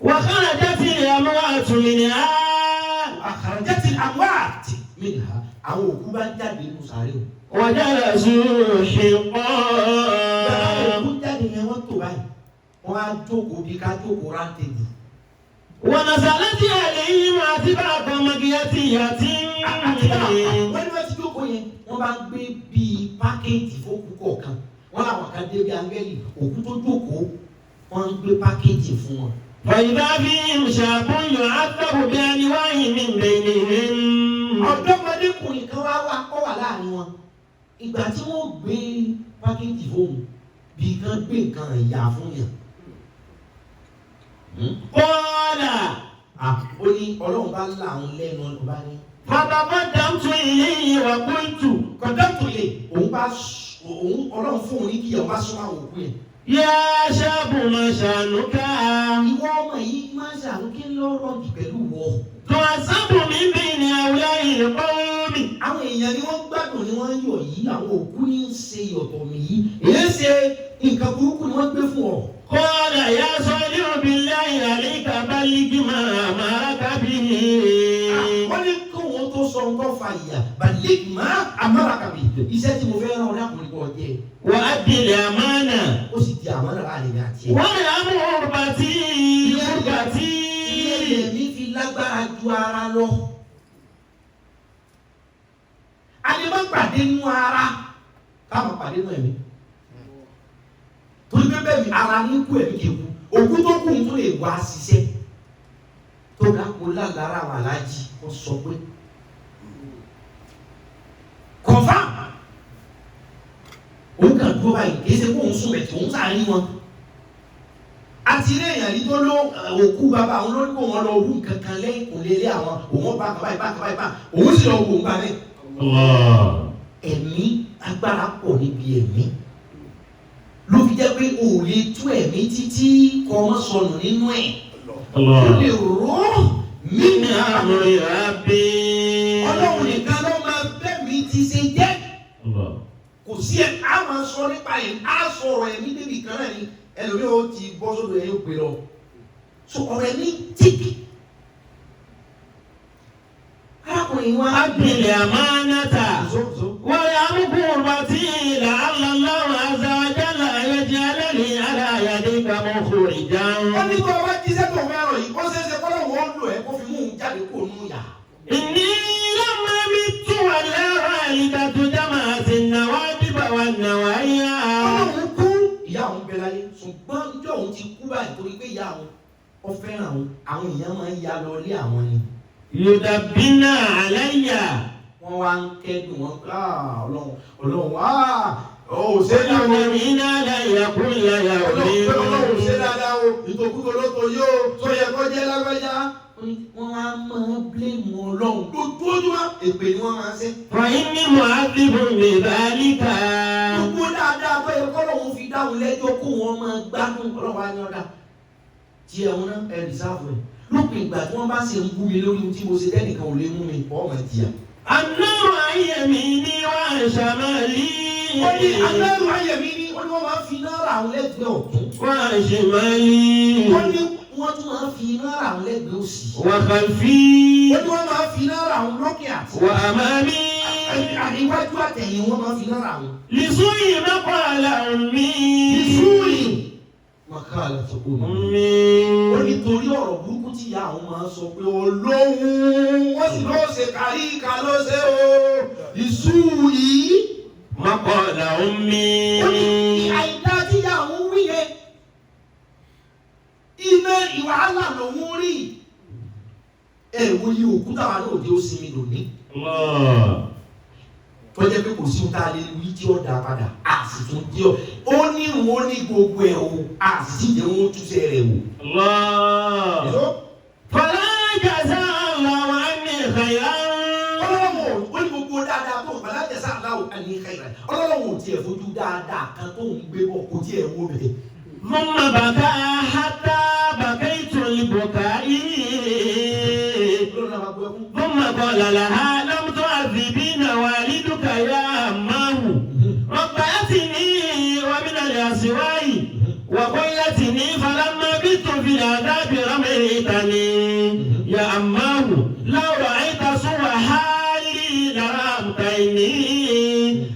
wàhálà jẹ́tì àmúwá àtúnyìnì á. àkàràjẹ́tì àmúwá àti mìíràn àwọn òkú bá jáde nínú sàárè òun. wàjà lè sún ṣèpọ̀. àwọn òkú jáde yẹn wọ́n tó báyìí wọ́n á jókòó bí ká jókòó rántẹ́bù. ونزلت عليهم عتبة مكية wọ́n ní wọ́n ti jókòó yẹn wọ́n bá gbé bíi pákéjì fókù kọ̀ọ̀kan wọ́n làwọn kan dé bí áńgẹ́lì òkú tó jókòó wọ́n ń gbé pákéjì fún wọn. فإذا فيهم شاب يعذب بأنواع من بينهم. ọ̀dọ́mọdékùnrin kan wà láàrin wọn ìgbà tí wọ́n gbé pákéjì fóun bí kan gbé nǹkan ìyá fún yàn. Kọ́lá. Ó ní ọlọ́run bá là ń lẹ́nu ọba ní. Bàbá dàmtú ilé ìwà kúntù. Kọ̀dọ́tù lè òun ọlọ́run fún òun ní kí ọba súnmọ́ àwọn òkú yẹn. Yá ṣáàbù máa ṣàánú ká. Ìwọ ọmọ yìí máa ń ṣàánú kí ló rọ̀jù pẹ̀lú wọ. Tó àṣàbù mi bí ní àwùjọ ìrìnkọ́ mi. Àwọn èèyàn ni wọ́n gbádùn ni wọ́n ń yọ̀ yìí, àwọn òkú ní ń ṣe ìyọ̀tọ̀ mi yìí. Èyí ṣe nǹkan burúkú ni wọ́n gbé fún ọ. Kọ́lá yá sọ ní billahi alayka balligh ma amaraka bihi. Wọ́n ní kí wọ́n tó sọ nǹkan fa ìyà balligh ma amaraka bihi. Iṣẹ́ tí mo fẹ́ rán ọ̀rẹ́ àkùnrin kan jẹ́. Wa addil amana. Ó sì di àmánà láàrin àti ẹ̀. Wọ́n yà mú bàtí bàtí. Ilé mi fi lágbára ju ara lọ. A lè má gbàdúrà pàdé náà ẹ̀mí torí pé bẹ́ẹ̀ mi ara ní kú ẹ̀mí kì í kú òkú tó kù tó lè wá ṣiṣẹ́ tó dáko lágbára wà lájì ó sọ pé kọ̀fà òun kàn dúró báyìí kì í ṣe kó òun sùn mẹ́tì òun sàárín wọn àti ilé èèyàn yìí tó ló òkú bàbá àwọn lórí kó wọn lọ wú kankan lẹ́yìn kò lè lé àwọn òun bá kaba ìbá kaba ìbá òun sì lọ wò ń bá rẹ̀. ẹ̀mí agbára pọ̀ níbi ẹ̀mí ló fi jẹ́ pé o ò lè tú ẹ̀mí títí kọ́ ọmọ sọnù nínú ẹ̀. o lè rọ́ mímí àmọ́ ìyá bẹ́ẹ̀. ọlọ́run nìkan ló máa bẹ́ẹ̀ mi ti ṣe jẹ́. kò sí ẹ̀ á máa sọ nípa ẹ̀ á sọ̀rọ̀ ẹ̀mí débi kan náà ni ẹlòmíì ó ti bọ́ sódò ẹ̀ yóò gbé lọ. so ọ̀rọ̀ ẹ̀mí tíkì. arákùnrin wa. agbèlè àmánátà. wọ́n yà mú kúrò tí ilà alàlọ́wọ́ azawajalla ayẹyẹ alẹ́lẹ́ aláyàdé kàmọ́ kúrì dáhùn. wọ́n ní kó o bá jíṣẹ́ tó fẹ́ràn yìí ó ṣeéṣe kọ́ lọ́wọ́ ó lò ẹ́ kó fi mú un jáde kó o nú yà. ìní lọ́mọ mi tún wà lẹ́rọ àyíká tó jámà àti nàwá bíbà wà nàwá yá. ọlọ́run kú ìyá òun bẹ láyé ṣùgbọ́n ìjọ òun ti kú báyìí torí pé ìyá òun ó fẹ́ràn òun àwọn èèyàn máa ń ya lọ ilé àwọn ni. yudabina alayya. wọ́n wá ń kẹ́dùn wọn ọlọ́run ó ṣe ní àwọn ọmọ iná láyà kú láyà òní. ọlọ́run ṣe dáadáa o ìtòkútò lóko yóò tó yẹ kó jẹ́ lágbájá. wọ́n á máa bílẹ̀mù ọlọ́run lójoojúmọ́ èpè ni wọ́n máa ṣe. wàyí ní mu'adhibu bi dhalika. gbogbo dáadáa pé kọ́lọ́hún fi dáhùn lẹ́jọ́ kó wọn máa gbádùn ọlọ́wọ́ ayọ́dá tí ẹ̀hún náà ẹ̀ rìsáàfù rẹ̀ lópin ìgbà tí wọ́n bá ṣe ń bú mi lórí tí mo ṣe tẹ́nìkan ò lè mú mi pọ̀ ọmọ ìjìyà. an-naru an yamini wa an shamali. ó ní an-naru an yamini ó ní wọ́n máa fi náírà àwọn lẹ́gbẹ̀ẹ́ ọ̀tún. wa an shimali. ó ní wọ́n tún máa fi náírà àwọn lẹ́gbẹ̀ẹ́ òsì. wa khalfi. ó ní wọ́n máa fi náírà àwọn lókè àti. wa amami. àríwájú àtẹ̀yìn wọ́n máa fi náírà àwọn. lisu'i maqala ummi. lisu'i maqala ummi. ó ní torí ọ̀rọ̀ burúkú tí ìyá àwọn máa ń sọ pé olóhùn wọ́n sì lọ́ọ́ ṣe kárí ìka ló ṣe o lisu'i maqala ummi. ó ní àìdá tí ìyá àwọn wí yẹn iná ìwàhálà lòún rí ẹ̀wọ̀ yìí òkúta wa náà dé ó sinmi lónìí. tọ́jẹ́ pé kò sí ohun tá a lè wí tí ó dá padà a sì tún dé ọ ó ní wọn ní gbogbo ẹ̀ o a sì jẹ́ wọn túnṣe rẹ̀ wò. fala jazallahu anni khayran. ọlọ́wọ́ ó ní gbogbo dáadáa tó fala jazallahu anni khayran ọlọ́wọ́ ò tiẹ̀ fojú dáadáa kan tó ń gbé bọ̀ kò tiẹ̀ wó mi. thumma baka hatta bakaytu al-bukai. ثم قال لها لم تعذبين والدك يا أماه ربيتني ومن الأسواء وقلتني فلما بت في العذاب رميتني يا أماه لو رأيت سوء حالي لرحمتني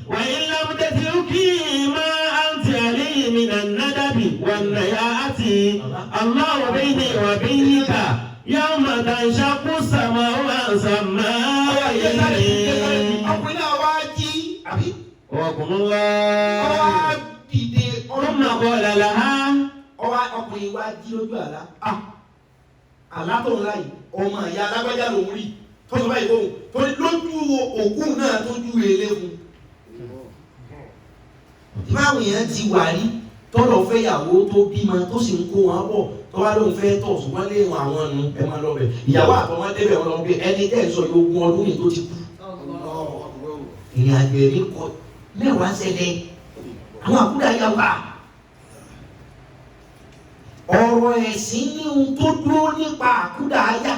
وإن لم تتركي ما أنت عليه من الندب والنياءة الله بيني وبينك يوم تنشق السماء سماء. ọkùnrin náà wá jí àbí. ọkùnrin ńlá. ọwọ́ dìde. ọmọ kọlà là á. ọkùnrin wá jí lójú àlá. àlá tó ń láyìí ọmọ ìyá alágbájá lòún rí tọ́jú báyìí lóhùn torí lójú òkú náà tó ju èlé fún. báwo yẹn ti wà rí tọ́lọ̀ fẹ́yàwó tó bímọ tó sì ń kó wọn bọ̀ tọ́wá ló ń fẹ́ tọ̀ ṣùgbọ́n lé wọn àwọn ẹnu ẹ máa lọ bẹ̀ ìyàwó àtọmọ débẹ̀ wọn lọ bẹ̀ ẹni tẹ́ ẹ̀ sọ yóò gún ọdún yìí tó ti kú. ìrìn àjò ẹ̀mí kọ mẹ́wàá ṣẹlẹ̀ àwọn àkúdà yà wá. ọ̀rọ̀ ẹ̀sìn ní ohun tó dúró nípa àkúdà ayà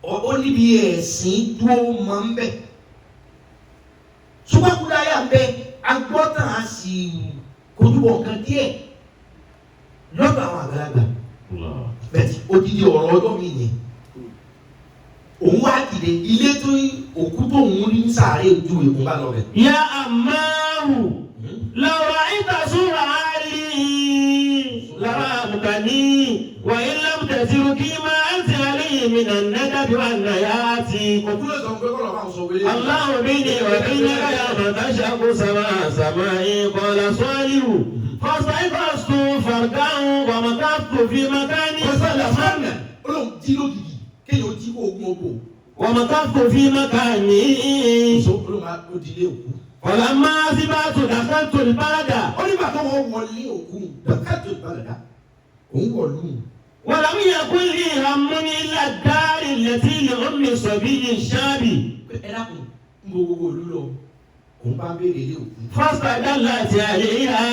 ó níbi ẹ̀sìn dúró máa ń bẹ̀. ṣùgbọ́n àkúdà ayà ń bẹ agbọ́tàn á sì kojúbọ̀ nǹkan díẹ̀ lọ́dọ̀ àwọn àgbàlagbà bẹ́ẹ̀ odidi ọ̀rọ̀ ọjọ́ mi yẹn òun wá dìde ilé tó òkú tó ń rí sàárè ojú ìkún bá lọ bẹ̀. ya amáhù lọ́wọ́ ìtàsúwà rí lára àmùkàní wà ilẹ̀ tẹ̀síru kí máa ń tẹ̀ àríyìn من الندب والنيات òkúlò sọ pé kọ́lọ̀ bá ń sọ wẹ́lẹ́. الله بني وبينك يوم تشق سماء سمائي قال صالح فاستيقظت فرقا ومكثت في مكاني sọ́nà olóhùn jí lógìkì kéèyàn jí kó ogun ogbò. ومكثت في مكاني olóhùn máa ó di ilé òkú. فلما أصبحت دخلت البلد ó nígbà tó wọ́n wọlé òkú dọ́kítà ìbàdàn òun wọ̀lú. ولم يكن لي هم إلا الدار التي لأم صبي الشاب ẹ dákun ń bo gbogbo òlu lọ òun bá béèrè ilé òkú. فاستدلت عليها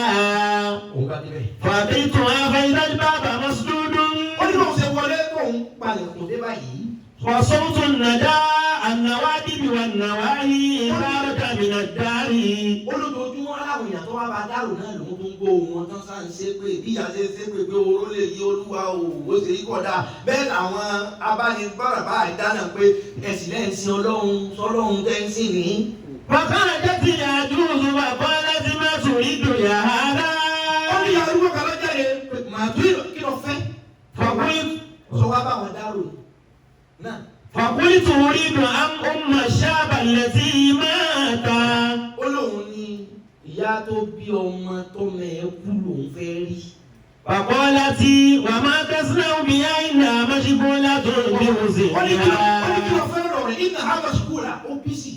òun bá débẹ̀. فأتيتها فإذا الباب مسدود ó ní báwọn ṣe wọlé tóun palẹ̀kùn dé báyìí. وصوت النداء النوادب والنواهي خارج من الدار olójoojúmọ́ aláwọ̀ èèyàn tó wá bá dárò náà lòun tó ń gbó wọn tán sáà ń ṣe pé bí ìyá ṣe ṣe pé pé oró lè yí olúwa ó ṣe yí kọ̀dá bẹ́ẹ̀ làwọn abánibára bá ìdáná pé ẹ̀sìn lẹ́yìn sí ọlọ́run sọlọ́run tẹ́ ń sìn ní. فخرجت العجوز وقالت ما تريد يا هذا ó ní arúgbó kan lọ́jà yẹn pé màá tún kí lọ fẹ́. فقلت sọ wá bá wọn dárò náà. فقلت أريد أم الشاب الذي مات ó lóun ní ìyá tó bí ọmọ tó mẹ́ẹ̀ kú lòun fẹ́ rí. فقالت وما تصنع بها إنها مشغولة ó ní kí lọ بحزنها fẹ́ rọ̀ rẹ̀ iná hàmà sukùlà ó bí sí.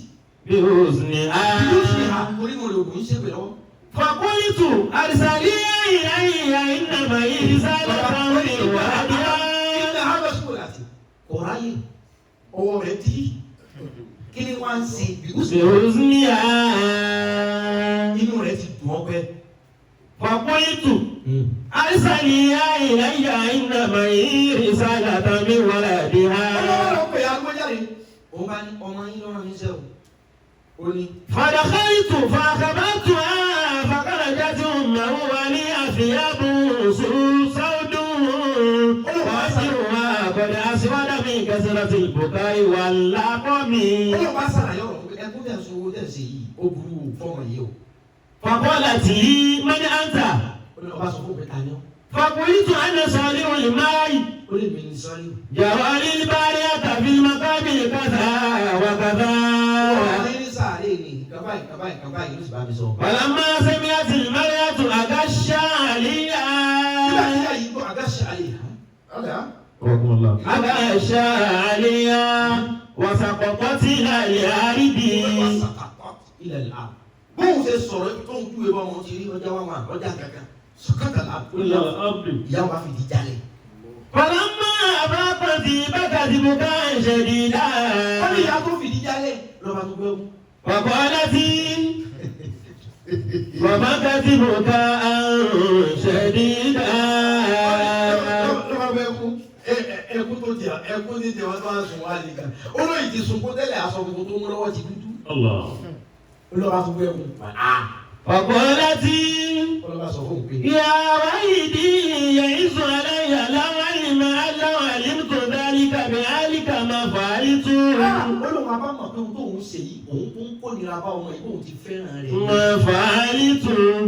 بحزنها yóò ṣe àkórí mo lè ògùn ṣe pé lọ́wọ́. فقلت أرسلي إلي إنما هي رسالة من وحدها iná hàmà sukùlà ti ọ̀ráyè ọwọ́ rẹ̀ tí kí ni wọ́n á ń ṣe بحزنها inú rẹ̀ ti dùn ọpẹ́. فقلت أرسلي إلي إنما هي رسالة من ọlọ́wọ́ ولدها lọ pè é agbójáde òun bá ní ọmọ yín lọ́rọ̀ ní sẹ́wọ̀n ó ní. فدخلت فأخبرتها فخرجت أمه ولي ثياب سود وأسرها قد أسود من كثرة البكاء واللقم ọlọ́wọ́ bá sàlàyé ọ̀rọ̀ pé ẹkún tẹ̀ ń sọ owó tẹ̀ ń ṣe yìí ó burú fọ́ọ̀mù yìí o. فقالت لي من أنت؟ ó ní ọba sọ fún mi ta ni ọ́. فقلت أنا صالح الماء ó lè mi ní sọ́ọ́lì. جوالي البارية في المقابر كذا وكذا ọ̀rọ̀ ní sàárè ni kaba yìí ló sì bá mi sọ. فلما سمعت المرأة أغش عليها nígbà tí ìyá yìí gbọ́ àgáṣe àlè ọ̀dà. أغش عليها وسقطت إلى الأرض ilẹ̀ la bóun ṣe sọ̀rọ̀ ibi tó ń ju ebọn wọn ti rí ọjà wà wọn ọjà kankan sọkàtà la ìyá wa fìdí jalè. فلما أفاقت بكت بكاء شديدا wọ́n ní ìyá tó fìdí jalè lọ́ba tó gbẹ́wò. وقالت وبكت بكاء شديدا lọ́ba gbẹ́wò ẹkú tó jẹ ẹkú ní tiẹ̀ wọ́n tó wá sùn wá nìkan olóyè ti sunkún tẹ́lẹ̀ aṣọ gbogbo tó ń lọ́wọ́ ti dúdú. lọ́ba tó gbẹ́wò. وقالت lọ́ba sọ fún un pé. يا ويدي يئس علي لو علمت ذلك بأهلك ما فعلت olóhùn abá mọ̀ pé ohun tó ń ṣe yìí òun tó ń kó nira bá ọmọ yìí òun ti fẹ́ràn rẹ̀. ما فعلت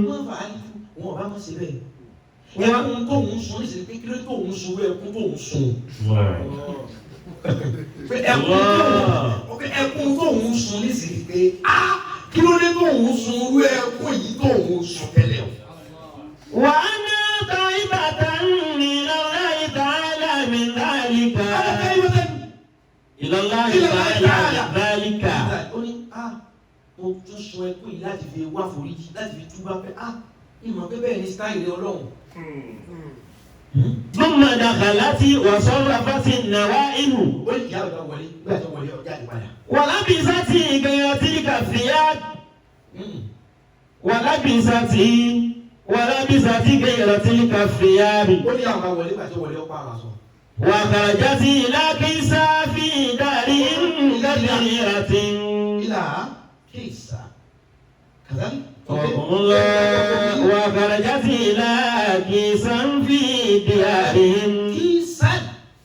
wọ́n fà á ní wọn ọba mọ̀ sí bẹ́ẹ̀. ẹkún tó ń sun níṣẹ́ pé kí ló tó ń sun ẹkún tó ń sun. ẹkún tó ń sun níṣẹ́ pé kí ló dé tó ń sun irú ẹkún yìí tó ń sun tẹ́lẹ̀ o. وأنا طيبة إلى الله تعالى من ذلك إلى الله تعالى من ذلك ó ní mo tún sun ẹkún yìí láti fi wá foríjì láti fi túbà pé ìmọ̀ pé bẹ́ẹ̀ ni sítáìlì ọlọ́run. ثم دخلت وصرفت النوائب ó ní ìyá ọ̀dọ́ wọlé nígbà tó wọlé ọjà ìpadà. ولبست غير تلك الثياب ولبست غير تلك الثياب ó ní àwọn wọlé nígbà tó wọlé ọ̀pá àwọn aṣọ. وخرجت إلى كيسى في دارهم كثيرة إلى كيسى كذلك وخرجت إلى كيسا في ديارهم كيسا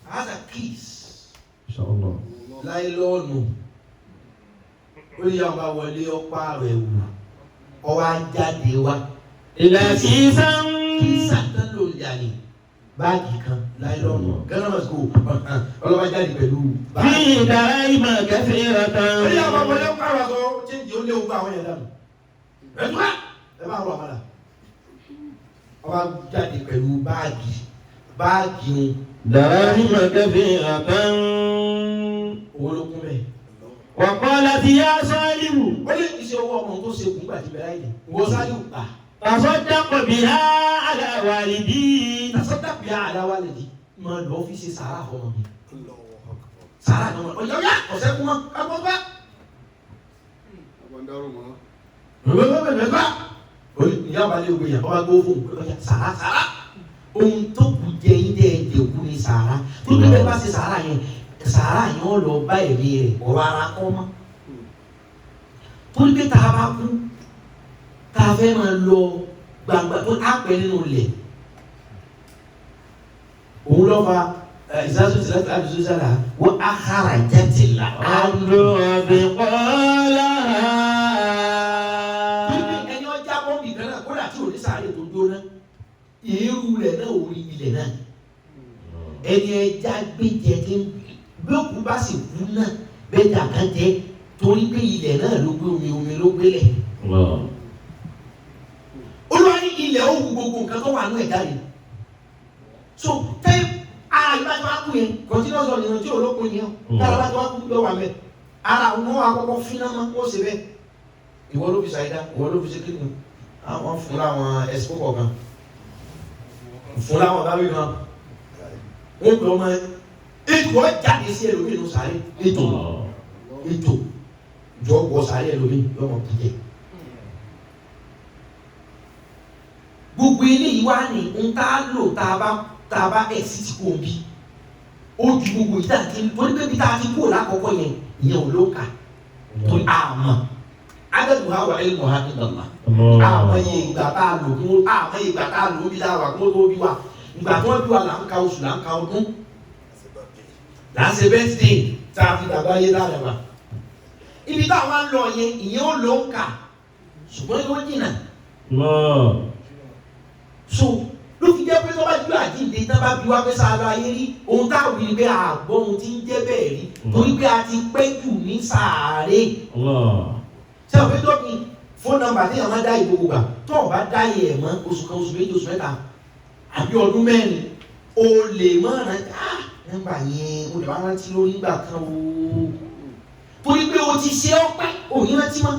هذا كيس إن شاء الله láìlọ́ọ̀nù ó ní àwọn wọlé ọ̀pá rẹ̀ wù ọwọ́ ajáde wa. إلى كيسا كيسا tán ló yà ní báàgì kan láìlọ́nù gánàmà sùkò ọlọ́wà jáde pẹ̀lú fi ìdára ìmọ̀ kẹfì rẹ̀ tán. ó yà wọ́n wọlé káwà sọ chéńjì ó léwu bá àwọn yẹn dànù ẹ̀dùnmá ẹ bá rọ àmàlà ọba jáde pẹ̀lú báàgì ń dára ìmọ̀ kẹfì rẹ̀ tán. owó ló kún bẹ́ẹ̀. ọ̀pọ̀ láti yá sọ́ọ́lìwù. ó lè iṣẹ́ owó ọmọ tó ṣe kún gbàdí bẹ̀rẹ̀ yìí wọ́n sáyò pa. Tasaddaq biha ala walidi. Tasaddaq biha ala walidi. Máa lọ fi ṣe sàárà fọmọ mi. Sàárà ni wọn ọ̀yọ́ yá ọ̀sẹ̀ kún mọ́ kápọ́ bá. Àbọ̀ndárò mọ́. Bẹ́ẹ̀ bá. Ìyá ọba lé ogun yẹn ọba gbó fún un ọjà sàárà. Ohun tó kù jẹ ilé ẹ̀jẹ̀ kú ni sàárà. Tó bí bẹ́ẹ̀ bá ṣe sàárà yẹn ó lọ bá ẹ̀mí rẹ̀ ọ̀rọ̀ ara kọ́ mọ́. Torí pé tá a bá kú tá a fẹ́ máa lọ gbàgbà tó á pẹ́ nínú ilẹ̀ òun lọ́ fa ìsásùn ìsìlẹ̀ àdùsù sára wọ́n á kára jáde là á lọ ọ̀bẹ kọ́lá. ẹni ọjà bọ́ọ̀bì kan náà kódà tí ò ní sáré tó jóná irú rẹ̀ náà ò rí ilẹ̀ náà ẹni ẹja gbẹjẹ tí bí òkú bá sì kú náà bẹ́ẹ̀ jà kán jẹ torí pé ilẹ̀ náà ló gbé omi ló gbélé. Olúwa ní ilẹ̀ ó wu gbogbo nǹkan tó wà ní ẹ̀dá yìí. So tẹ́ ara ìbájọ́ á kú yẹn continuous on ìrántí olókun yẹn kára bájọ́ á kú lọ wà mẹ́. Ara àwọn ọmọ akọ́kọ́ fínà máa kó ṣe bẹ́ẹ̀. Ìwọ ló fi ṣàìdá, ìwọ ló fi ṣe kíni. Àwọn fún láwọn ẹ̀sìkò kọ̀ọ̀kan. Fún láwọn báwí kan. Wọ́n pè ọmọ ètò ọ̀jáde sí ẹlòmíì ló sáré. Ètò jọ wọ sáré ẹlòmíì lọ́mọ kíkẹ́. Gbogbo eléyìí wá ní ń tá a lò tá a bá exit kó bí ó ju gbogbo ìdá tí torí pé bí tá a ti kó lákọ̀ọ́kọ́ yẹn ìyẹn ò ló kà torí àmọ́ adẹ́kùn ha wà ẹ̀mọ́ ha nígbàgbà àmọ́ iye ìgbà tá a lò kí wọ́n àmọ́ iye ìgbà tá a lò ó bí dáa wà kí wọ́n tó bí wa ìgbà tí wọ́n bí wa là ń ka oṣù là ń ka ọdún là ń ṣe birthday tá a fi dàgbà yé ládàbà ibi táwọn ń lọ yẹn ìyẹn ò ló kà ṣùgbọ́n yóò jìnnà. So ló fi jẹ́ pé tó bá ju àjíǹde tá bá bí wá pé sáárá ayé rí ohun táwọn rí pé àgbọ̀ ohun tí ń jẹ́ bẹ́ẹ̀ rí torí pé a ti pẹ́ jù ní sàárè. Ṣé o fi tó ní fóònù nọ́mbà tí àwọn dá ìbò gbà tó o bá dá yẹ ẹ̀ mọ́ oṣù kan oṣù méjì oṣù mẹ́ta àbí ọdún mẹ́rin o lè mọ̀ rántí nọ́mbà yẹn o lè wá rántí lórí ìgbà kan o torí pé o ti ṣe ọpẹ́ òní rántí mọ́.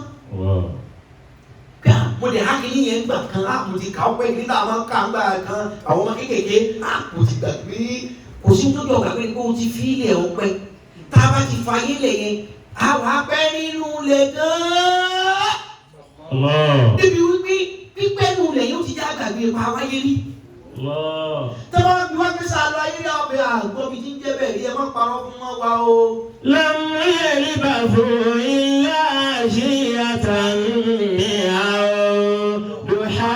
Mo lè hákì ní yẹn gbà kan mo ti kà ó pé nígbà máa ń kà ń gbà kan àwọn ọmọ kéékèèké mo ti gbàgbé kò sí tó jọ gbàgbé pé o ti fi ilẹ̀ ọpẹ́ tá a bá ti fa ilẹ̀ yẹn àwọn apẹ́ nínú ilẹ̀ gan-an. Débi wípé pípẹ́ nínú ilẹ̀ yóò ti já gbàgbé pa wáyé rí. Tọ́wọ́ bí wọ́n fi sá lọ ayé rí ọbẹ̀ àgbọ̀ mi ti ń jẹ́ bẹ́ẹ̀ rí ẹ má parọ́ fún wọn wá o. Lọ́mú yẹ̀lí bàbá ìyá àṣeyàtà ní àwọn dùhà.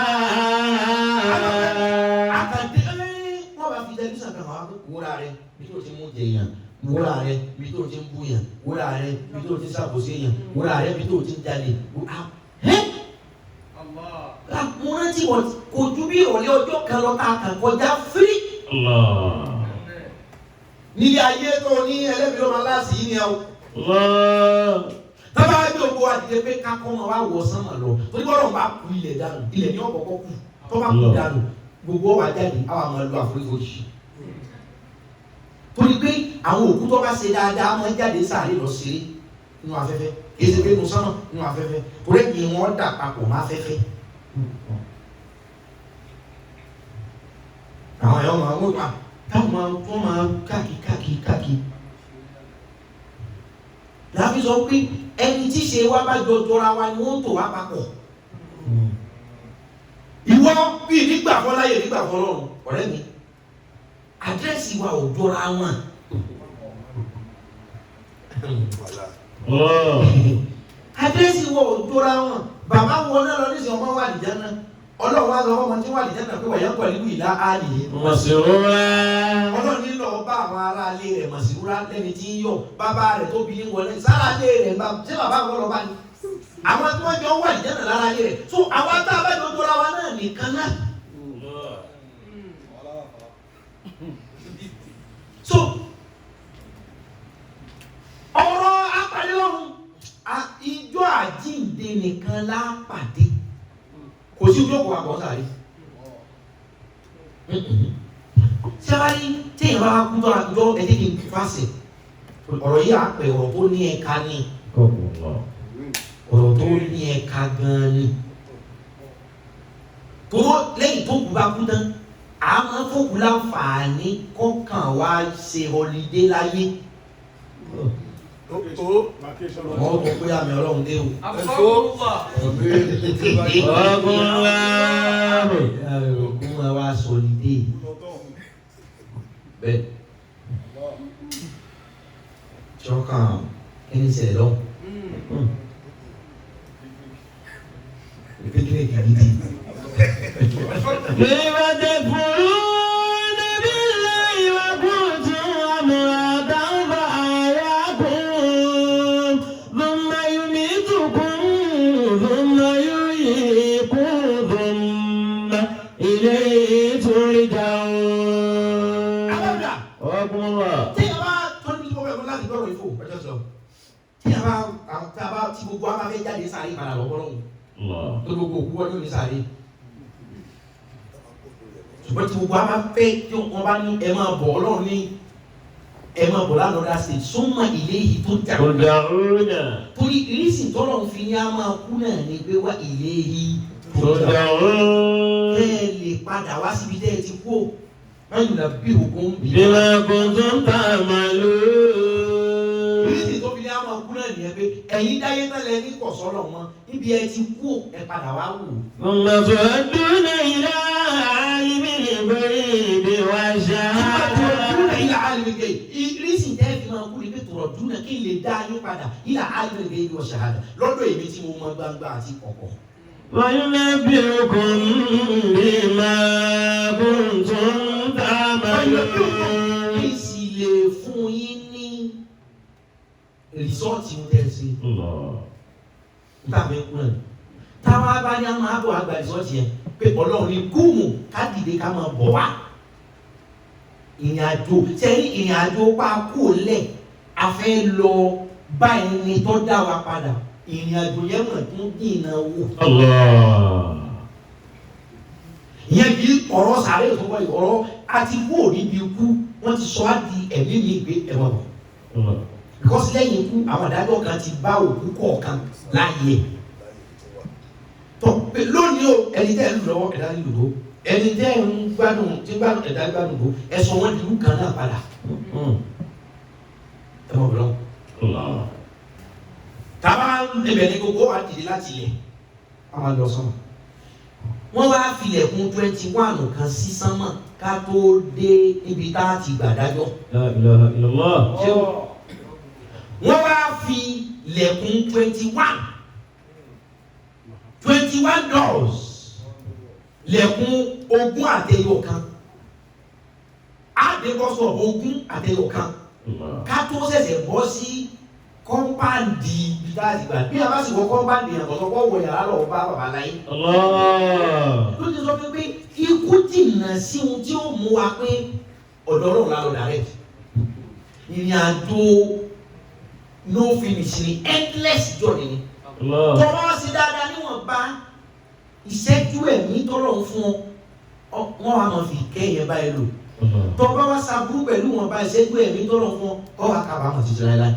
Àkàndé wọ́n bá fi tẹlifíṣàn kan wá wúra rẹ̀ bí tó ti mú jẹ̀yàn wúra rẹ̀ bí tó ti ń búyàn wúra rẹ̀ bí tó ti ń ṣàbòsí èèyàn wúra rẹ̀ bí tó ti ń jalè. Mo rántí wọ́n kò ju bí ìrọ̀lẹ́ ọjọ́ kan lọ tá a kàn kọjá fírí. Nílé ayé tó ní ẹlẹ́bìí lọ́mọ aláàsì yìí ni ẹ o. Tábà gbé ògbó àdìdẹ pé kákọ́ máa wá wọ̀ sánmà lọ. Torí bọ́lọ̀ bá kú ilẹ̀ dànù, ilẹ̀ ní ọ̀kọ̀ọ̀kọ̀ kù. Tó bá kú dànù, gbogbo ọwà jáde, àwọn àmọ́ lu àforífojì. Torí pé àwọn òkú tó bá ṣe dáadáa máa ń jáde sáré lọ sí inú afẹ́fẹ́. Kì í ṣe pé inú sánmà inú afẹ́fẹ́. Torí ẹ̀mí wọn dà papọ̀ mọ́ afẹ́fẹ́. Àwọn ẹ̀yọ́ máa wọ́n pa táwọn tó máa káàkiri. Láfi sọ pé ẹni tí ṣe wá bá jọra wa ni wọ́n tò wá papọ̀. Ìwọ bí nígbà fọ́ láyè nígbà fọ́ lọ́run ọ̀rẹ́ mi. Àdírẹ́sì wa ò jọra wọn. Àdírẹ́sì wa ò jọra wọn. Bàbá wọn náà lọ nísìnyí ọmọ wà nìjẹ́ náà. Ọlọ́run wá sọ ọmọ tí wà nìjẹ́ náà pé wà yẹn pẹ̀lú ìlà áàlì yìí. Ọlọ́run nílò bá àwọn ará ilé rẹ̀ màsíwúrá lẹ́ni tí ń yọ̀ bàbá rẹ̀ tó bí ń wọlé sára ilé rẹ̀ ṣé bàbá wọn lọ bá ní. Àwọn tí wọ́n jọ wà nìjẹ́ náà lára ilé rẹ̀ so àwọn tá a bá jọ jọra wa náà nìkan náà. so ọ̀rọ̀ apàdé lọ́run ìjọ àjíǹde nìkan lápàdé kò sí ìjókòó àbọ̀sàrí sẹ́wárí tí ìyẹn bá kú tó àjọ ẹ̀dẹ́ kí n fásẹ̀ ọ̀rọ̀ yìí àpẹ ọ̀rọ̀ tó ní ẹ̀ka ní ọ̀rọ̀ tó ní ẹ̀ka gan ni tó lẹ́yìn tó kú bá kú tán àmọ́ fòkú láǹfààní kọ́kàn wá ṣe họlidé láyé wọ́n kọ́ pé àmì ọlọ́run dé o. Ògùn wa sọlidé bẹ́ẹ̀ ṣọ́kàn ẹni ṣẹlẹ̀ lọ. Ìpínlẹ̀ Èkìtì. Bíwá tẹ fúrú níbí lẹ́yìn wá kú tún àmọ́ àdáńbà àyà kún. Thumma yumitukum, thumma yuhyikum, thumma ilayhi turja'un. Ọkùnrin wa. Tí a bá tọ́jú tí mo fẹ́ kọ́ láti gbọ́rọ̀ ìfò ọjọ́ sọ. Tí a bá tí gbogbo a bá fẹ́ jáde sáré ìpadà lọ́wọ́ lọ́wọ́. Tó gbogbo òkú wọ́n yóò ní sáré. Ṣùgbọ́n tí gbogbo a bá fẹ́ tí wọ́n bá ní ẹ máa bọ̀ ọlọ́run ní ẹ máa bọ̀ lánàá ṣe súnmọ́ ilé yìí tó jà. Torí ìrísí tọ́lọ́run fi ní a máa kú náà ní pé wá ilé yìí tó jà. Bẹ́ẹ̀ lè padà wá síbi tẹ́ ẹ ti kú. Báyìí nà bí ògùn bí. Bíwá kò tún tà màlúù. Ìrísí tó fi ní a máa kú náà nìyẹn pé ẹ̀yin dáyé tẹ́lẹ̀ ní kọ̀sọ́lọ̀ wọn níbi ẹ ti kú ẹ padà wá wò. Thumma tu'adduna ila alimil ghaibi wash-shahada. Ilà alìmìgè ìrísí tẹ́ fi máa kú ní pé tọ̀rọ̀ dúnà kí n lè dá yín padà ilà alìmìgè wash-shahada lọ́dọ̀ èmi tí mo mọ gbangba àti kọ̀kọ̀. Wa yunabbi'ukum bima kuntum ta'malun. Kí sì lè fún yín ní rìsọ́ọ̀tì ń tẹ̀sí. Nígbà mi kú náà. Táwa bá ní a máa bọ̀ àgbà rìsọ́ọ̀tì yẹn pé ọlọ́run ní kúùmù ká dìde ká máa bọ̀ wá. Ìrìn àjò sẹ́yìn ìrìn àjò pa kú lẹ̀ a fẹ́ lọ bá ẹni tó dá wa padà. Ìrìn àjò yẹn mọ̀ tún dìnnà wò. Ìyẹn kì í ọ̀rọ̀ sàárè tó wáyé ọ̀rọ̀ àti kú òní bí ikú wọ́n ti sọ á di ẹ̀mí mi gbé ẹ̀wọ̀n bọ̀. Because lẹ́yìn ikú àwọn àdájọ́ kan ti bá òkú kọ̀ọ̀kan láàyè. Tọ́ pé lónìí o ẹni tẹ́ ẹ̀ ń lọ́wọ́ ẹ̀dá ń lò ó ẹni tẹ́ ẹ̀ ń gbádùn tí gbádùn ẹ̀dá gbádùn lò ó ẹ̀sùn wọn di irú kan náà padà. Ẹ mọ̀ bọ́lọ́. Tàbá ẹbẹ̀ ní gbogbo wa dìde láti ilẹ̀ wọ́n máa lọ sọ́mọ̀. Wọ́n wá filẹ̀kùn 21 kan sí sánmọ̀ ká tó dé ibi tá a ti gbàdájọ́. La ilaha illallah. Wọ́n wá fi lẹ̀kùn 21 doors lẹ̀kùn 20 àtẹyọ kan àdébọ́sọ̀ 20 àtẹyọ kan ká tó ṣẹ̀ṣẹ̀ bọ́ sí kọ́mpáǹdì bítáàsì gbà bí a bá sì wọ kọ́mpáǹdì yẹn tọ̀tọ̀ wọ́ wọ yàrá lọ bá bàbá láyé. Ló ti sọ pé ikú jìnnà sí ohun tí ó mú wa pé ọ̀dọ̀ ọlọ́run lálọ́ dàrẹ́ ìrìn àjò no finish ni endless journey ni. Tọ́wọ́ sí dáadáa níwọ̀nba ìṣẹ́jú ẹ̀mí tọ́lọ̀ ń fún ọ wọ́n wá máa fi kẹ́yìn báyìí lò. Tọ́wọ́ wá sábúrú pẹ̀lú wọn bá ìṣẹ́jú ẹ̀mí tọ́lọ̀ ń fún ọ wá kábàámọ̀ títí láéláé.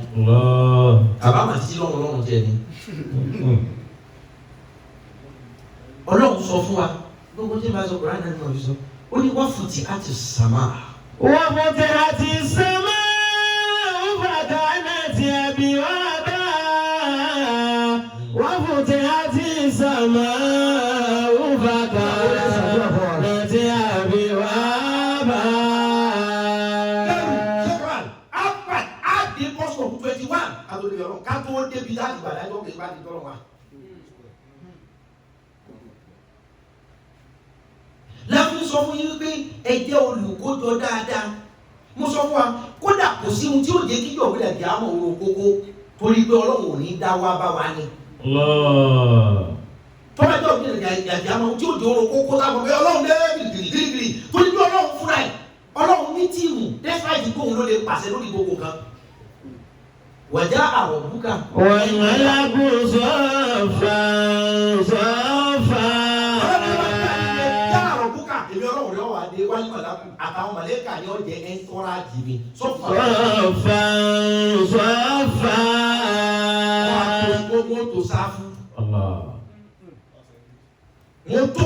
Kábàámọ̀ títí lọ́rùn jẹ́ ni. Ọlọ́run sọ fún wa gbogbo tí màá sọ kúrò àná nínú ọ̀fíìsọ ó ní wọ́n fùtì àti sàmà. Wọ́n fùtì àti sàmà ó bàtà náà ti àbí wá bá. Wọ́n fùtì àti sàmà ó bàtà náà ti àbí wá bá. Àdé bọ́sọ̀ 21 àtòlè ọ̀rọ̀ ká tó débi láti gbàdájọ́ kì í bá di tọ́lọ̀ wa. Láfún sọ fún yín wípé ẹ jẹ́ olùkójọ dáadáa. Mo sọ fún wa kódà kò sí ohun tí ó jẹ́ kíjọ òwe ẹ̀dẹ̀ àmọ́ òun kókó torí pé Ọlọ́run ò ní dá wá bá wa ní. Tọ́lájọ́ òwe ẹ̀dẹ̀ àmọ́ ohun tí ó jẹ́ òun kókó sábà pé Ọlọ́run lé gìrìgìrì torí pé Ọlọ́run fúnra ẹ̀ Ọlọ́run ní despite kóhun ló lè pàṣẹ lórí gbogbo kan wàjá àrọ̀bùkà. والملك صفا صفا. èmi ọlọ́run rẹ̀ wà dé wáyé mọ̀lákù àtàwọn mọ̀lẹ́kà ni ó jẹ́ ẹ́ńtọ́rájì mi sọ́fà. صفا صفا. wọ́n á tó gbogbo tó sáfù. mo tó.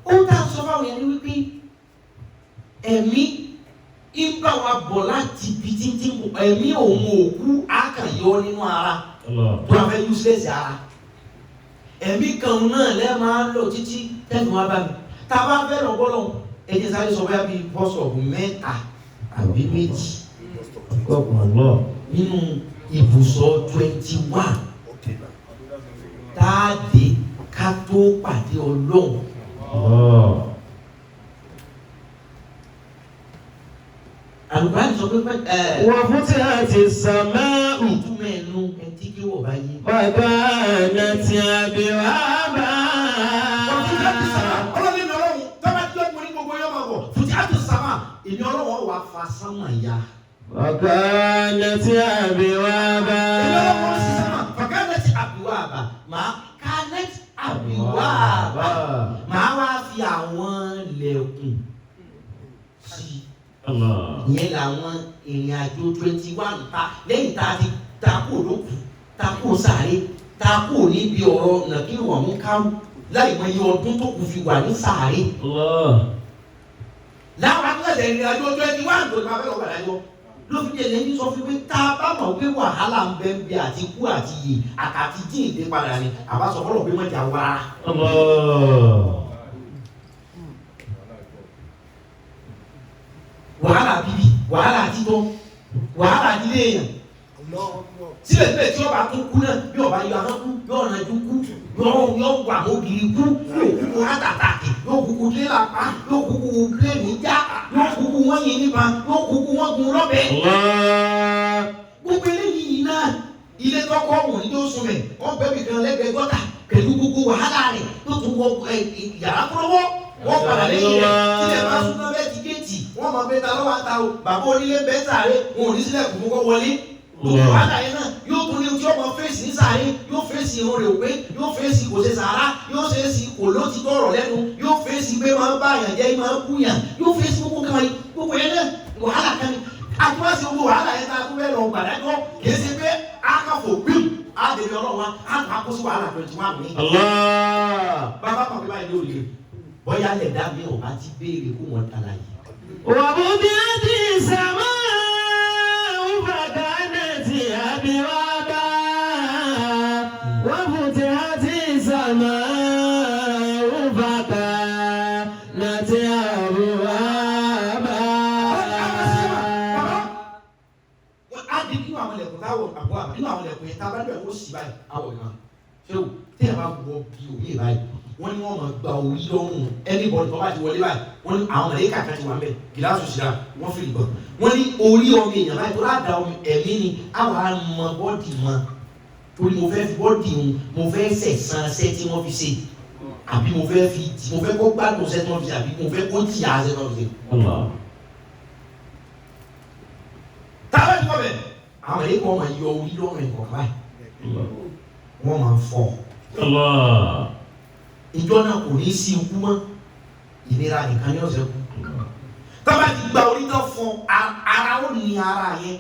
ó dá sọ fáwọn yẹn ní wípé ẹ̀mí ń bá wa bọ̀ láti ibi títí ẹ̀mí òun òkú àkànyọ nínú ara tó a fẹ́ useless ara. ẹ̀mí kan náà lẹ́ máa ń lò títí tẹ́nu wá bá mi tá a bá fẹ́ lọ bọ́lọ̀ ẹ̀jẹ̀ sáré sọ bóyá bíi bọ́sọ̀ọ̀bù mẹ́ta àbí méjì nínú ibùsọ̀ 21 táàdé ká tó pàdé ọlọ́run. àlùbáàdì sọ pé wọ́n fún tí a ti sàmá ìtumọ̀ ẹnu ẹtí kí wọ́n bá yé. bàbá ẹ̀nà tí a bí wá bá. fùtí àti sàmà ọlọ́run ní ọlọ́run tọ́ba tí ó mú ní gbogbo yóò máa bọ̀ fùtí àti sàmà èmi ọlọ́run wà fa sánmà ya. bàbá ẹ̀nà tí a bí wá bá. èmi ọlọ́run sì sánmà bàbá ẹ̀nà tí a bí wá bá màá kánẹ́tì àbí wá bá màá wá fi àwọn lẹ̀kùn sí i. ìyẹn làwọn ìrìn àjò 21 ta lẹ́yìn tá a ti takò lókù takò sáré takò níbi ọ̀rọ̀ nàkírù ọ̀hún kárù láì mọ iye ọdún tó kù fi wà ní sáré. láwọn akẹ́kọ̀ọ́ ìrìn àjò 21 tó máa fẹ́ lọ padà yọ ló fi jẹ́ lẹ́yìn sọ fún mi tá a bá mọ̀ pé wàhálà ń bẹ ń bẹ àti kú àti yè àkàtì jíǹde padà ni àbá sọ fọlọ́ pé mọ̀jà wá. wàhálà bíbí wàhálà títọ́ wàhálà nílé èèyàn síbẹ̀síbẹ̀ tí ọba tó kú náà bí ọba yọ àwọn kú yóò rànjú kú yóò wà mọ́gìrì kú yóò kúkú hátàtàkì yóò kúkú délàpá yóò kúkú gírèmì já yóò kúkú wọ́n yin nípa yóò kúkú wọ́n gun lọ́bẹ̀. gbogbo eléyìí náà ilé tọkọ ọ̀hún ni yóò sunmẹ̀ wọ́n bẹ́ẹ̀ bì kan lẹ́gbẹ̀ẹ́ gọ́tà pẹ̀lú gbogbo wàhálà rẹ̀ tó tún wọ yàrá kúrọ́wọ́ wọ́n padà lẹ́yìn rẹ̀ sílẹ̀ bá súná bẹ́ẹ̀ ti géètì wọ́n máa bẹ́ẹ̀ ta lọ́wọ́ àta o bàbá onílé bẹ́ẹ̀ sáré wọn ò ní sílẹ̀ kò kọ́kọ́ wọlé gbogbo wàhálà yẹn náà yóò tún ní ojú ọmọ fèsì ní sáré yóò fèsì irun rẹ̀ òpé yóò fèsì kò ṣe sàrà yóò fèsì kò ló ti tọrọ lẹ́nu yóò fèsì pé máa ń bá àyàn jẹ́ máa ń kúyàn yóò fèsì gbogbo kan yìí gbogbo yẹn náà wàhálà kan ní àtúwàsí gbogbo wàhálà yẹn náà tó bẹ́ẹ̀ lọ gbàdájọ́ kìí ṣe pé àkàfọ̀ gbìm àdèmí ọlọ́wà àkàkóso wàhálà 21 mi. bàbá pàpẹ́ báyìí lórí bóyá lẹ̀dá mi ò bá ti béèrè kó wọn tala yìí. wàbùdí àti sàmà bàkánà tí a bí wá bá. wàbùdí àti sàmà bàkánà tí a bí wá bá. a di nínú àwọn ilẹ̀kùn táwọn àbọ̀ àbọ̀ nínú àwọn ilẹ̀kùn yẹn tá a bá dẹ̀ ó sì báyìí àwọ̀ ìmọ̀ ṣé o tí a bá wọ bí òye báyìí wọ́n ní wọ́n máa gba orí lọ́rùn anybody tó bá ti wọlé báyìí wọ́n ní àwọn mẹ̀lẹ́kà kan ti wà mẹ́ gíláàsì ṣìlá wọ́n fi ìbọn wọ́n ní orí ọmọ èèyàn báyìí tó láda ẹ̀mí ni àwọn àmọ́ bọ́ọ̀dì mọ́ torí mo fẹ́ fi bọ́ọ̀dì hun mo fẹ́ sẹ̀sán ṣẹ́ tí wọ́n fi ṣe àbí mo fẹ́ kó gbádùn ṣẹ́ tí wọ́n fi ṣe àbí mo fẹ́ kó jìyà ṣẹ́ tí wọ́n fi ṣe. táwọn ẹ̀kọ́ bẹ̀ àwọn mẹ̀lẹ́kà wọn máa yọ orí lọ́rùn ẹ̀kọ́ báyìí wọ́n máa fọ́ ìjọ náà kò ní sí ikú mọ́ ìnira nìkan ní ọ̀sẹ̀ kú. tábà ti gba orí náà fún ara ó ní ara yẹn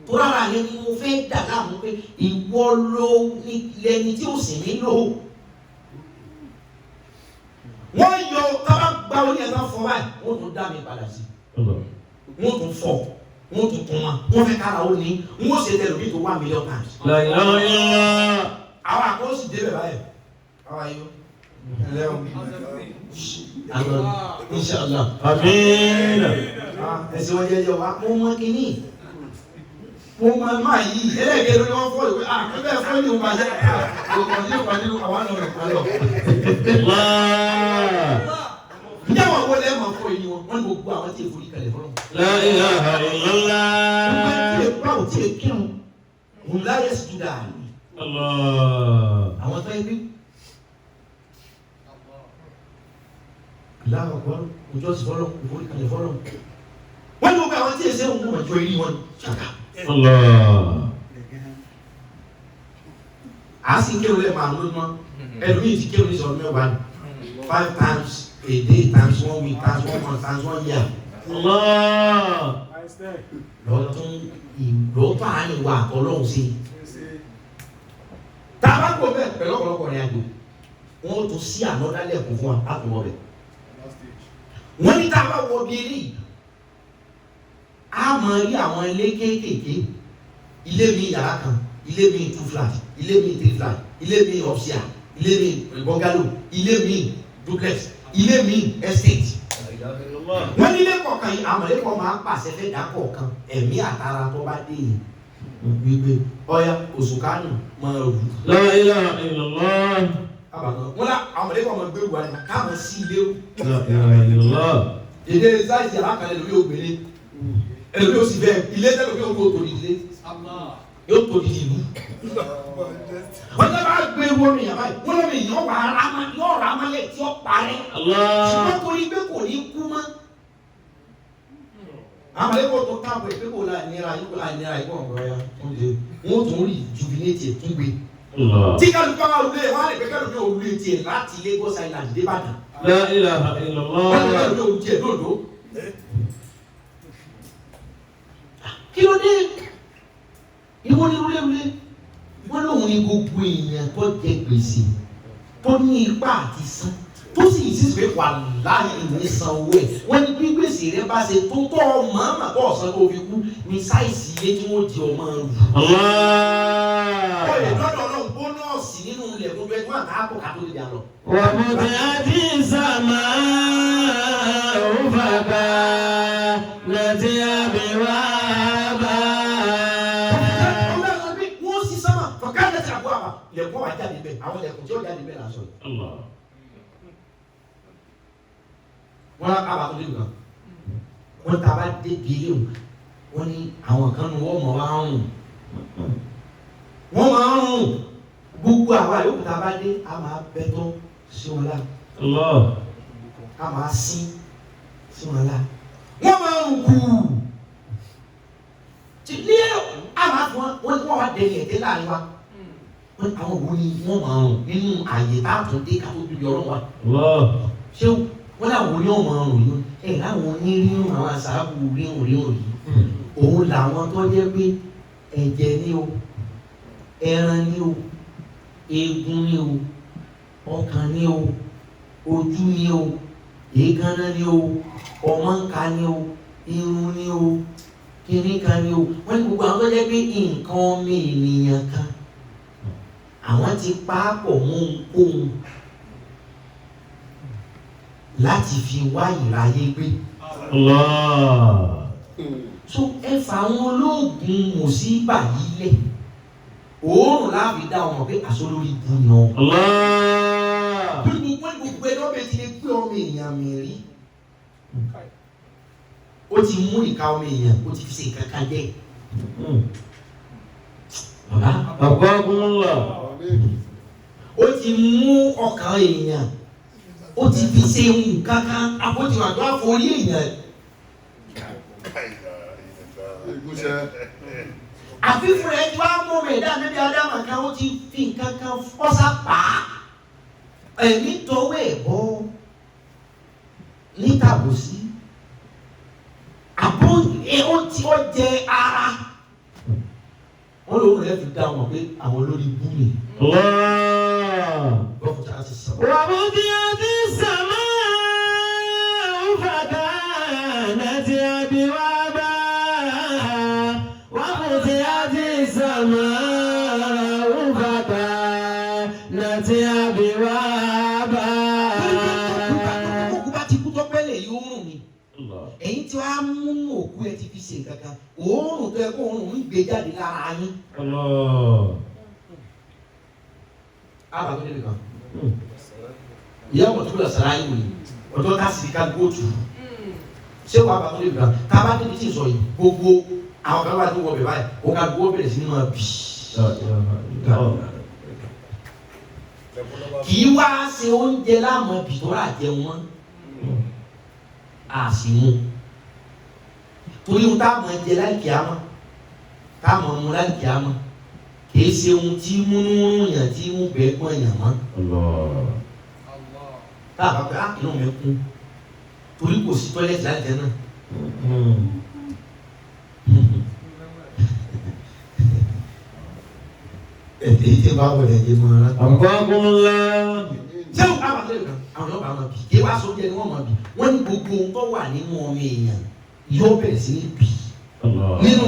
tó rárá yẹn ni mo fẹ́ dà láàmú pé ìwọ ló ní lẹni tí ó sì nílò. wọ́n yọ tábà gba orí ẹ̀ náà fún báyìí wọ́n tún dá mi padà sí wọ́n tún fọ́ wọ́n tún kún wa wọ́n fẹ́ kára ó ní wọ́n ṣe tẹ̀lé omi tó 1 million times. àwọn àkọsí débẹ̀ báyìí how are you? Hello. Inshallah. Amin. Ẹ̀sìn wọn jẹjẹ wa, mo mọ kíní. Mo máa yí ẹlẹ́gẹ̀ẹ́ lórí wọn fọ́ ìwé. Ẹgbẹ́ fọ́ ní ìwà jẹ́ ọ̀pọ̀ ní ìwà nínú àwọn ọ̀nà rẹ̀ kálọ̀. Ní àwọn owó lẹ́mọ̀ fọ́ ìní wọn, wọ́n ní gbogbo àwọn tí èfò ìkàlẹ̀ fọ́lọ́. La ilaha illallah. Wọ́n ti báwo tí è kírun, òun láyé sí jùdà. Àwọn tó ẹbí láwọn ọ̀pọ̀ ojú ọ̀sìn fọ́lọ́ ìforí kalẹ̀ fọ́lọ́ wọ́n ní gbogbo àwọn tí èsè òun mọ̀ jọ eré wọn ṣàkà. a sì kéwòn lẹ́ẹ̀ máa lójúmọ́ ẹlòmíì ti kéwòn ní sọ̀rọ̀ mẹ́wàá ni 5 times a day times 1 week times 1 month times 1 year. lọ́tún àárín wa àtọ́lọ́hún sí i. tá a bá gbọ́ bẹ́ẹ̀ pẹ̀lú ọ̀pọ̀lọpọ̀ ní àjò wọ́n tún sí ànọ́dálẹ̀kùn fún wa láti wọ bẹ̀. wọ́n ní tá a bá wọ bí eléyìí a máa rí àwọn ilé kéékèèké ilé mi yàrá kan ilé mi 2 flat ilé mi 3 flat ilé mi upstairs ilé mi bungalow ilé mi duplex ilé mi estate. wọ́n ní ilé kọ̀ọ̀kan yìí àwọn ilé kọ̀ọ̀kan máa ń pàṣẹ fẹ́ dá kọ̀ọ̀kan ẹ̀mí àtàrà tó bá dé yìí gbígbé ọ̀ya oṣù kánù máa rù. La ilaha illallah. wọ́n lá àwọn ilé kọ̀ọ̀kan gbé wà ní káwọn sí ilé o. La ilaha illallah. èdè sáìsì alákàlẹ̀ lórí obìnrin ẹlòmí ó sì bẹ́ẹ̀ ilé tẹ́lòmí ó kó tó di ilé yóò tó di ìlú. wọ́n tẹ́ bá gbé wọ́n mi yàrá yìí wọ́n lọ́mọ èèyàn wà á yóò rà á mọ́lẹ̀ tí ó parẹ́. ṣùgbọ́n torí pé kò ní kú mọ́. àwọn ẹlẹ́kọ̀ọ́ tó káàbọ̀ ẹ̀ pé kò láì nira yìí kò láì nira yìí kò ọ̀gbọ̀n ya wọ́n tún rí jubilate ẹ̀ tún gbé. tí kálukú bá wà lulẹ̀ wọ́n á lè pẹ́ kálukú yóò lulẹ̀ tiẹ̀ láti Lagos Island dé Ìbàdàn. La ilaha illallah. wọ́n lè kálukú yóò tiẹ̀ lóòdó. kí ló dé ìwọ ni rúlẹ́rúlẹ́ wọ́n lóun ní gbogbo èèyàn tó jẹ gbèsè tó ní ipá àti san tó sì yìí sísè wà láàyè ìwé san owó ẹ̀ wọ́n ní bí gbèsè rẹ bá ṣe tó tọ́ ọmọ àmà tó ọ̀sán tó fi kú ní sáìsì ilé tí wọ́n di ọmọ rù. ọ̀rẹ́ lọ́dọ̀ náà bónọ́ọ̀sì nínú ilẹ̀ gbogbo ẹgbẹ́ àtàkùn kátó lè dà lọ. wà mo ti àti sàmà òfàgbà láti àbẹ̀wá bá. lẹ̀kọ́ wa jáde bẹ́ẹ̀ àwọn lẹ̀kùn tí ó jáde bẹ́ẹ̀ lásán yìí. wọ́n á bá tó dé nǹkan wọ́n ta bá dé bílẹ̀ o wọ́n ní àwọn kan ní wọ́n mọ̀ wá ń rùn wọ́n máa ń rùn gbogbo àwa yòókù tá a bá dé a máa bẹ́ tó sí wọn lá a máa sín sí wọn lá wọ́n máa ń rùn kù tí ní a máa fún wọn wọ́n wá dẹ̀yìn ẹ̀dẹ́ láàrin wa àwọn wo ni wọ́n máa rùn nínú àyè tá a tún dé ká tó bíbi ọ̀rọ̀ wa. ṣé wọ́n láwọn ní ọmọ rùn yìí ẹ̀ láwọn onírírun àwọn àṣàbù rírun yìí òun làwọn tó jẹ́ pé ẹ̀jẹ̀ ni o ẹran ni o eegun ni o ọkàn ni o ojú ni o èékánná ni o ọmọ nǹka ni o irun ni o kìnnìkan ni o wọ́n ní gbogbo àwọn tó jẹ́ pé nǹkan ọmọ ènìyàn kan àwọn ti pápọ̀ mú ohun láti fi wá ìráyé gbé. So ẹ fà àwọn olóògùn mùsíbà yìí lẹ̀ òórùn láàbí dá ọmọ pé àṣọ lórí ibu ni ọ. gbogbo ẹjọ́ bẹ́ẹ̀ ti lè gbé ọmọ èèyàn mi rí ó ti mú ìka ọmọ èèyàn ó ti fi ṣe kankan jẹ́. Àgbàgúnlá. Ó ti mú ọkàn èèyàn, ó ti fi ṣe nǹkan kan, àpótíwàjọ àforí èèyàn. Àfífún rẹ̀ tí wàá mú rẹ̀ dáa níbi Ádámà kan, ó ti fi nǹkan kan fọ́sà pa á. Ẹ̀mí tọwọ́ ẹ̀ bọ́ nítàbùsí. Àbó ó ti ó jẹ ara. Wọ́n lóun rẹ̀ fi dá wọn pé àwọn olórí bú ni. وَمُضِيَتِ السَّمَاءُ فَكَانَتْ أَبْوَابًا وَمُضِيَتِ السَّمَاءُ فَكَانَتْ أَبْوَابًا. Òkú bá ti kú tó pẹ́lẹ̀ yóò rùn ni. Èyí tí wàá mú òkú ẹ ti fi ṣe kankan, òórùn tó yẹ kó òórùn ń gbé jáde lára yín. Apa tu dia kan? Ia waktu dah serai ni. Waktu kasih kan gotu. Siapa apa tu dia kan? Kapan tu di sini gbogbo àwọn kan wà tó wọ bẹ̀ báyìí. Ó ká gbogbo bẹ̀rẹ̀ sí ní máa bì. Kì í wá ṣe oúnjẹ láàmú bì tó rà jẹun mọ́. àsìmú torí ohun táwọn jẹ láìkí àmọ́ táwọn mú láìkí àmọ́ kìí ṣe ohun tí múnú yàn tí mú bẹ́ẹ̀ gbọ́n yàn mọ́ táàbà pé inú mi kún torí kò sí tọ́lẹ́tì láti jẹ náà. èyí tí bá wọlé ẹjẹ mọ ara. Àkọ́kùnlá. ṣé o bá wà lẹ́nu kan àwọn yóò bá wọn bì kí wàá sóúnjẹ ni wọ́n mọ̀ bì wọ́n ní gbogbo ohun tó wà nínú ọmọ èèyàn yóò bẹ̀rẹ̀ sí ní bì. nínú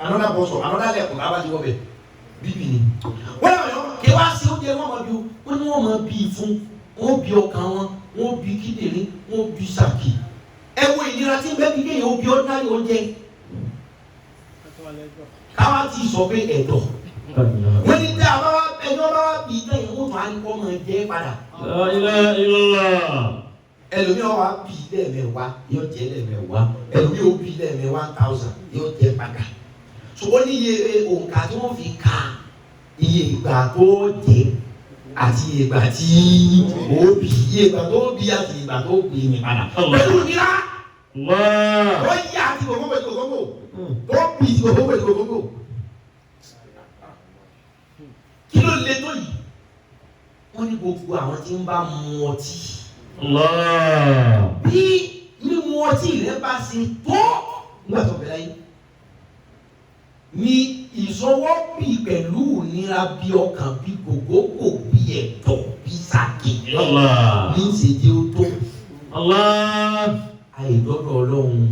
anọ́dà bọ́sọ̀ anọ́dà lẹ́kùn lábàjì wọ́n bẹ̀ bíbí ni. wọ́n náà yọ kí wàá sí oúnjẹ wọ́n mọ̀ bí o wọ́n ní wọ́n mọ̀ bí fún wọ́n bí ọkàn wọn wọ́n bí kíndìnrín wọ́n bí sàkì. ẹ wo ìnira tí ń bẹ́ bí kéèyàn ó bí ọ́dínárì oúnjẹ. káwá ti sọ pé ẹ̀dọ̀ wọ́n ní tí a bá wá ẹjọ́ bá wá bí ìtàn yẹn wọ́n tún á ní kọ́ máa jẹ́ padà. ẹlòmíràn wá bí lẹ́ẹ̀mẹ́wàá yóò jẹ́ lẹ́ẹ̀mẹ́wàá ẹlòmíràn ó bí lẹ́ẹ̀mẹ́wàá 1000 yóò jẹ́ padà. ṣùgbọ́n ní iye òǹkà tí wọ́n fi ka iye ìgbà tó jẹ́ àti iye ìgbà tí ó bí iye ìgbà tó bí àti ìgbà tó bí mi padà. pẹ̀lú ìnira ó yí àti gbogbo tó bí ti gbogbo. Kí ló le tó yìí? Wọ́n ní gbogbo àwọn tí ń bá mu ọtí. Bí mímu ọtí rẹ̀ bá ṣe tó nígbà tó bẹ̀rẹ̀ yìí. Ní ìṣọwọ́ bí pẹ̀lú ìnira bí ọkàn bí gògógò bí ẹ̀dọ̀ bí sàkè. Ní ìṣèjì ó tó. Àìdọ́dọ̀ Ọlọ́run.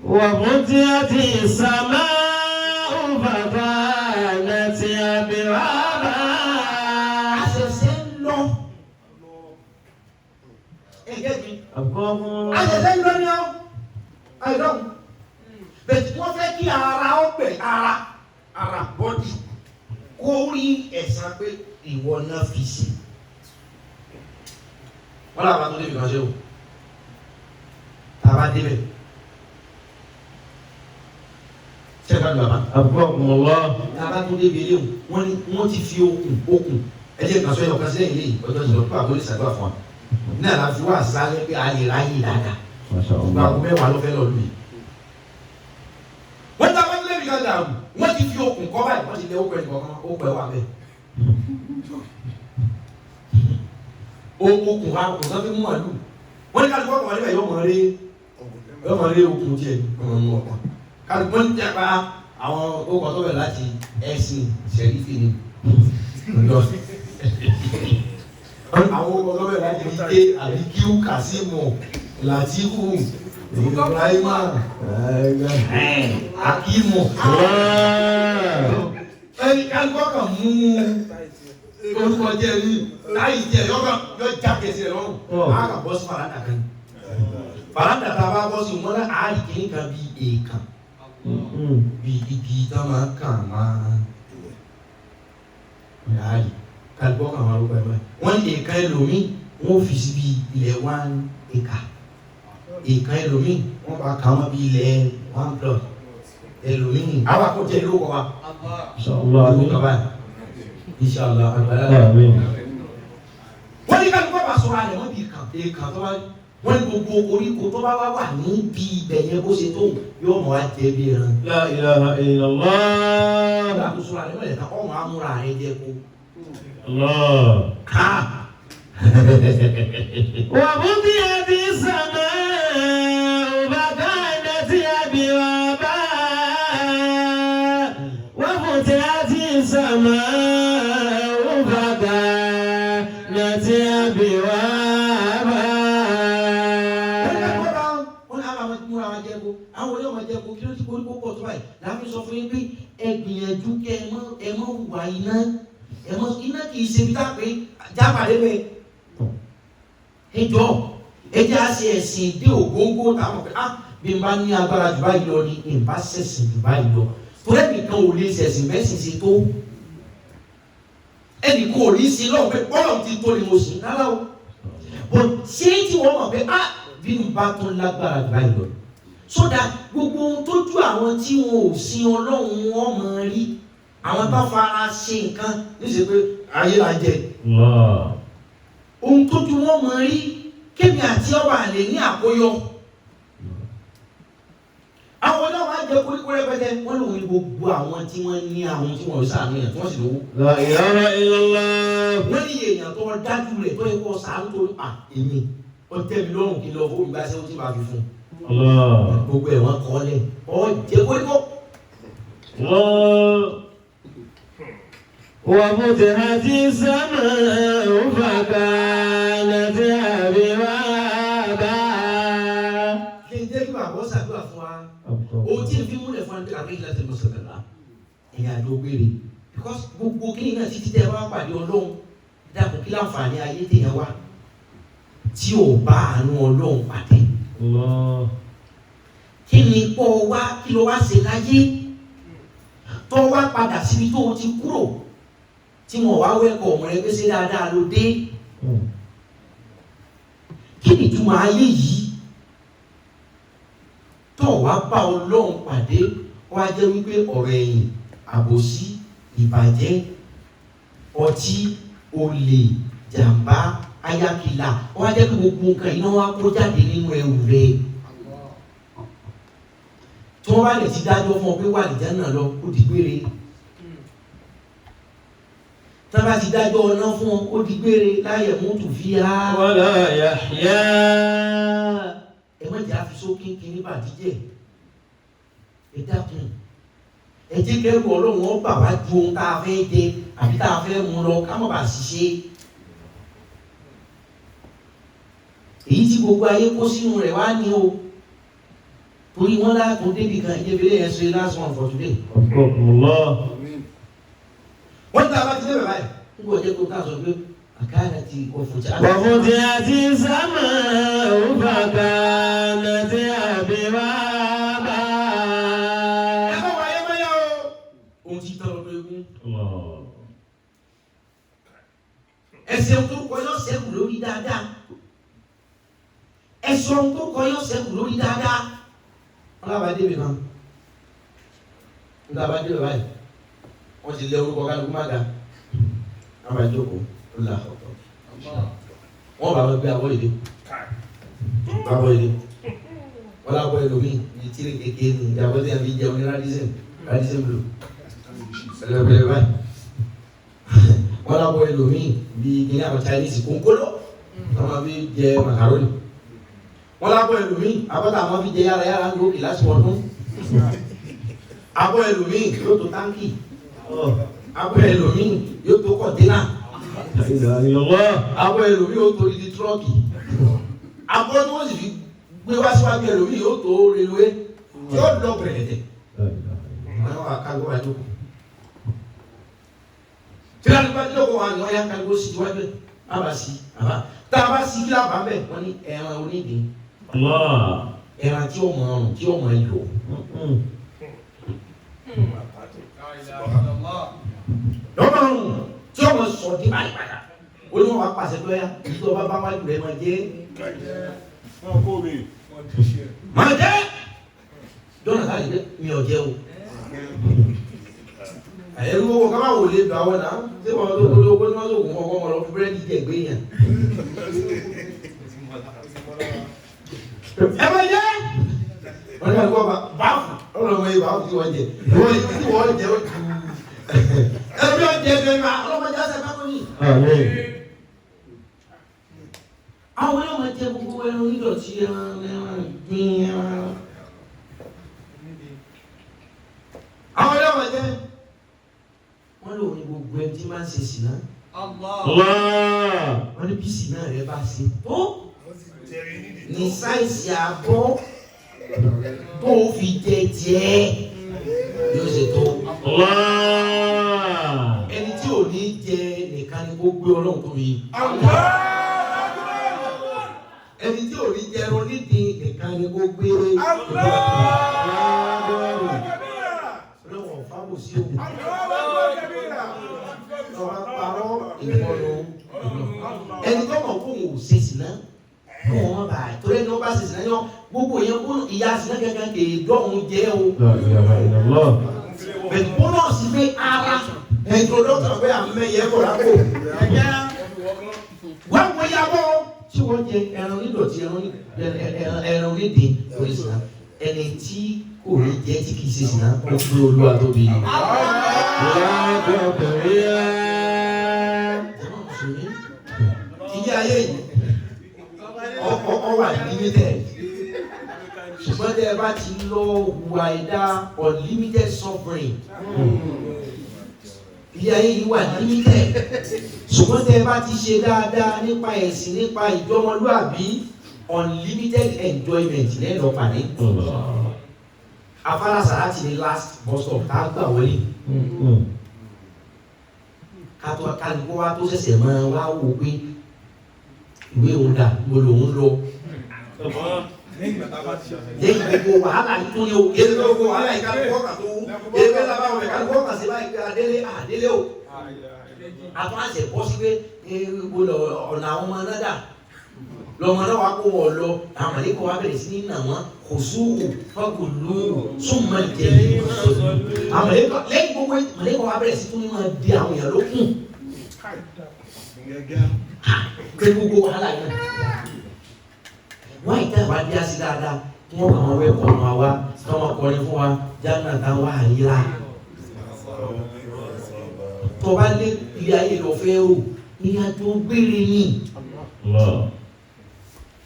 Wà fún tí a ti sàmá òfàfà láti àbẹ̀wá. Àṣẹ̀ṣẹ̀ ń lọ ní ọ́ àìdọ́hùn bẹ̀tí wọ́n fẹ́ kí ara ó pẹ̀ ara bọ́dì kó rí ẹ̀san pé ìwọ náà fi sí. wọ́n làwọn àtúndé fi kàn ṣe o tàbá débẹ̀ ṣẹ́ka ló bàbá. tàbá tó débi ilé o wọ́n ti fi okùn ẹ̀jẹ̀ kan sọ yẹ ọ̀kan sílẹ̀ ilé yìí ọjọ́ ìṣòro pé àbólé ṣàdúrà fún wa náà la fi wá sáré pé a lè ráyè dáadáa gba àgbo mẹ́wàá ló fẹ́ lọ lù yìí. wọ́n ti àwọn ilé ìgbà dàrú wọ́n ti fi okùn kọ́ báyìí wọ́n ti lé okùn ẹnì kọ̀ọ̀kan okùn ẹ̀wà bẹ́ẹ̀. okùn wa kò sọ́fẹ́ mú màlúù wọ́n ní kálukú ọkọ̀ níbẹ̀ yóò mọ̀ rí okùn tiẹ̀ kálukú wọ́n ti pa àwọn okùn tó bẹ̀ láti ẹ̀sìn ṣẹ̀rífì ni àwọn ọlọ́wẹ̀ láti ike àbíkíú kàsímù làtífù ìbúráìmà akímù ẹni kálukọ́kàn mú orúkọ jẹ́ rí láì jẹ́ yọ jáde sí ẹ̀ lọ́rùn á kà bọ́ sí faranda kan faranda tá a bá bọ́ sí wọn náà á rí kí nǹkan bí èèkàn bí igi tó máa kàn máa yàrá rí kálukọ́ kan wà ló pẹ̀lú ẹ̀ wọ́n ní èèkàn ẹlòmíì wọ́n fi síbi ilẹ̀ 1 acre èèkàn ẹlòmíì wọ́n bá kà wọ́n bí ilẹ̀ 1 plot ẹlòmíì àwọn akọ́jẹ́ ló kọ́ wa ló kọ́ báyìí inshallah àgbàlá wọ́n ní kálukọ́ bá sọ̀rọ̀ àlẹ́ wọ́n bí èèkàn tó bá wọ́n ní gbogbo oríko tó bá wà níbi ibẹ̀ yẹn bó ṣe tó yóò mọ̀ á jẹ́ bí ẹran. La ilaha illallah. láti sọ̀rọ̀ àlẹ́ wọ́n lè ta ọmọ amúra rẹ̀ jẹ́ kó. وَبُطِّئَتِ السَّمَاءُ فَكَانَتْ أَبْوَابًا وَفُتِحَتِ السَّمَاءُ فَكَانَتْ أَبْوَابًا. àwọn olè ọmọ jẹ́ kó kí ló ti koríko pọ̀ tó báyìí láti sọ fún yín pé ẹ gbìyànjú kẹ ẹ mọ́ wà iná iná kì í ṣe bí tápé jápàdé bẹ́ẹ̀ ẹjọ́ ẹjẹ́ á ṣe ẹ̀sìn dé ògógó táwọn pé bí n bá ní agbára jù báyìí lọ ni n bá ṣẹ̀sìn jù báyìí lọ torí ẹnìkan ò lè ṣẹ̀sìn mẹ́sìn ṣe tó ẹnìkan ò ní sí lọ́wọ́ pé bọ́lọ̀ ti tó ni mo sì rárá o bó ṣé tí wọ́n mọ̀ pé bí n bá tún lágbára jù báyìí lọ sódà gbogbo ohun tójú àwọn tí wọn ò sin Ọlọ́run wọn mọ̀ rí àwọn tó fara ṣe nǹkan níṣẹ́ pé ayé la jẹ ohun tójú wọn mọ̀ rí kémi àti ọba àlè ní àkóyọ jẹ koríko rẹpẹtẹ wọ́n lòun ní gbogbo àwọn tí wọ́n ní àwọn tí wọ́n ṣàánú yẹn tí wọ́n sì lówó. La ilaha illallah. wọ́n ní èèyàn tó dájú rẹ̀ tó yẹ kó ṣàánú tó èmi ó tẹ́ mi lọ́rùn kí n lọ fún mi bá ṣe ó ti máa fi fún un. Gbogbo ẹ̀ wọ́n kọ́ lẹ̀ ọ́ jẹ́ koríko. وفتحت السماء فكانت أبوابا. kí n jẹ́ kí bàbá ṣàdúrà fún wa o tí n fi múlẹ̀ fún wa ní àbí ìlànà ìmọ̀sọ̀tàlá ẹ̀yà àjọ gbére because gbogbo kí ni náà títí tẹ́ wá pàdé ọlọ́run dàpọ̀ kí láǹfààní ayé tèèyàn wá tí ò bá àánú ọlọ́run pàdé. kí ni pọ̀ wá kí ló wá ṣe láyé tó wá padà síbi tó o ti kúrò tí wọn wá wẹ́kọ̀ ọmọ rẹ pé ṣe dáadáa ló dé. kí ni ìtumọ̀ ayé yìí tó wá bá ọlọ́run pàdé wá jẹ́ wípé ọ̀rọ̀ ẹ̀yìn àbòsí ìbàjẹ́ ọtí olè jàǹbá ayákìlà wá jẹ́ pé gbogbo nǹkan iná wá kó jáde nínú ẹrù rẹ tí wọ́n bá lè ti dájọ́ fún ọ pé wà nìjẹ́ náà lọ kó di gbére tí wọ́n bá ti dájọ́ ọ̀nà fún ọ kó di gbére láyẹ̀ mọ́tò fi há. wala yahya. ẹ má jẹ́ àfi sókè kiri bàdíjẹ́ ẹ dákun ẹ jẹ́ kẹ́rù ọlọ́run ó bà wá ju ohun tá a fẹ́ jẹ àbí tá a fẹ́ mú lọ ká má bàa ṣiṣẹ́. èyí tí gbogbo ayé kó sínú rẹ̀ wá ní o torí wọn láàtún débi kan ìjẹ́bílẹ̀ yẹn ṣe last one for today. wọ́n ti tàbá ti dé bẹ̀rẹ̀ báyìí ń gbọ́ jẹ́ kó ká sọ pé àkáàdà ti ọ̀fọ̀jà. وفتحت السماء فكانت أبوابا. ẹ bá wà ayé mọ́yá o. ohun tí tọrọ ló egun. ẹsẹ̀ tó kọyọ́ sẹ́kù lórí dáadáa. ẹ̀sọ́ tó kọyọ́ sẹ́kù lórí dáadáa. wọ́n lábàá débi kan. nígbà bá débi báyìí wọ́n ti lé orúkọ kálukú má ga. wọ́n bá jókòó ó là ọ̀tọ̀. wọ́n bá wọn gbé abọ́ ìdè. abọ́ ìdè. wọ́n lábọ́ ẹlòmíì ní tíri kékeré ní ìjàmbá tí a fi jẹun ní radism blue. ẹlẹ́bẹ̀rẹ̀ báyìí. wọ́n lábọ́ ẹlòmíì bíi kíní àwọn Chinese kónkóló. wọ́n máa fi jẹ macaroni. wọ́n lábọ́ ẹlòmíì abọ́tà máa fi jẹ yára yára ń lókè lásìkò ọdún. abọ́ ẹlòmíì yóò tó táǹkì. abọ́ ẹlòmíì yóò tó kọ̀ńténà. abọ́ ẹlòmíì yóò tó di tírọ́ọ̀kì. abọ́ tí wọ́n sì fi gbé wá síwájú ẹlòmíì yóò tó reluwé yóò lọ bẹ̀rẹ̀. àwọn akágbó wa jókòó. tí wọ́n bá jókòó wa ni wọ́n yá kágbó sí iwájú ẹ̀ má bàa sí àbá tá a bá sí kí lábàá bẹ̀ wọ́n ní ẹran onídìí. ẹran tí ó mọ ọrùn tí ó mọ ìlò. lọ́mọ ọrùn tí ó mọ sọ di báyìí padà olùwọ́n wa pàṣẹ pé ìdí ọba bá wájú rẹ̀ máa jẹ́. máa jẹ́ jọ́nà ká lè dé mi ò jẹ́ o. ẹ̀rú owó ká máa wò lè gbà wọ́n náà ṣé wọ́n tó kó lówó ní wọ́n tó kún ọkọ̀ wọn lọ fún búrẹ́dì jẹ́ gbé yẹn. ẹ máa jẹ́ wọ́n ní àgbọ̀ báfù ọlọ́mọ yìí báfù tí wọ́n jẹ ìwọ́n yìí tí wọ́n jẹ ó kú. ẹbí ọjẹ bẹ́ẹ̀ máa ọlọ́mọdé ọ̀sẹ̀ bá tóní. àwọn yóò máa jẹ gbogbo ẹran nídọ̀tí ẹran gbin ẹran. àwọn yóò máa jẹ wọ́n lò ní gbogbo ẹni tí máa ń ṣe sìnà. wọ́n ní bí sìnà rẹ bá ṣe tó ní sáìsì àbọ̀ tó fi jẹ tiẹ̀ yóò ṣe tó. ẹni tí ò ní jẹ nìkan ni kó gbé ọlọ́run tó yìí. ẹni tí ò ní jẹ ẹran nídìí nìkan ni kó gbé ọlọ́run fáwọn sí òun. ọ̀rọ̀ parọ́ ìfọ̀nù ẹni tó mọ̀ kó òun ò ṣe sí náà kó wọn bá a torí ẹni wọn bá ṣe sí náà yọ gbogbo yẹn kó ìyá sí náà kankan kè é dọ́hùn jẹ́ o. bẹ̀rẹ̀ kó náà sì pé ara ẹ̀dùn dọ́kítà pé àmẹ́yẹ kò lápò. wọ́n wọ yàgò tí wọ́n jẹ ẹran nídọ̀tí ẹran nídìí orí sí náà ẹni tí kò ní jẹ́ tí kìí ṣe sìnà ó gbé Olúwa tóbi. Ilé ayé yìí ọ wà limited ṣùgbọ́n tẹ́ ẹ bá ti lọ wà ẹ̀dá unlimited suffering. Ilé ayé yìí wà limited ṣùgbọ́n tẹ́ ẹ bá ti ṣe dáadáa nípa ẹ̀sìn nípa ìjọmọlúàbí unlimited enjoyment lẹ́nu ọ̀pàdé. Afárá Sàràtì ní last bus stop tá a gbà wọlé. Kálukú wa tó ṣẹ̀ṣẹ̀ máa wá wò pé ìwé òun dà mo lòun lọ. Lẹ́yìn gbogbo wàhálà yìí tó ní o, èdè gbogbo wàhálà yìí kálukú ọkà tó wú. Èdè gbogbo wàhálà yìí kálukú ọkà sí báyìí pé àdélé o. Àtúnṣe bọ́ sí pé ọ̀nà àwọn ọmọ náà dà. Lọ́mọ náà wá kó wọ̀ lọ, àwọn mọ̀lẹ́kọ̀ wá bẹ̀rẹ̀ sí ní nà wọ́n, kò súwò, fọ́gùlù, súnmọ́ ìjẹ̀lẹ̀. Àwọn mọ̀lẹ́kọ̀ lẹ́yìn gbogbo mọ̀lẹ́kọ̀ wá bẹ̀rẹ̀ sí tún ní máa di àwọn èèyàn lókun. Pé gbogbo wàhálà yẹn. Wọ́n ìta ìwà bí a sí dáadáa, kí wọ́n bá wọn wẹ́ kọ̀ ọ̀nà wa, kí wọ́n kọrin fún wa, jáde táwọn wà nílá. Tó bá lé ilé ayé lọ fẹ́ rò, ìrìnàjò gbére ni.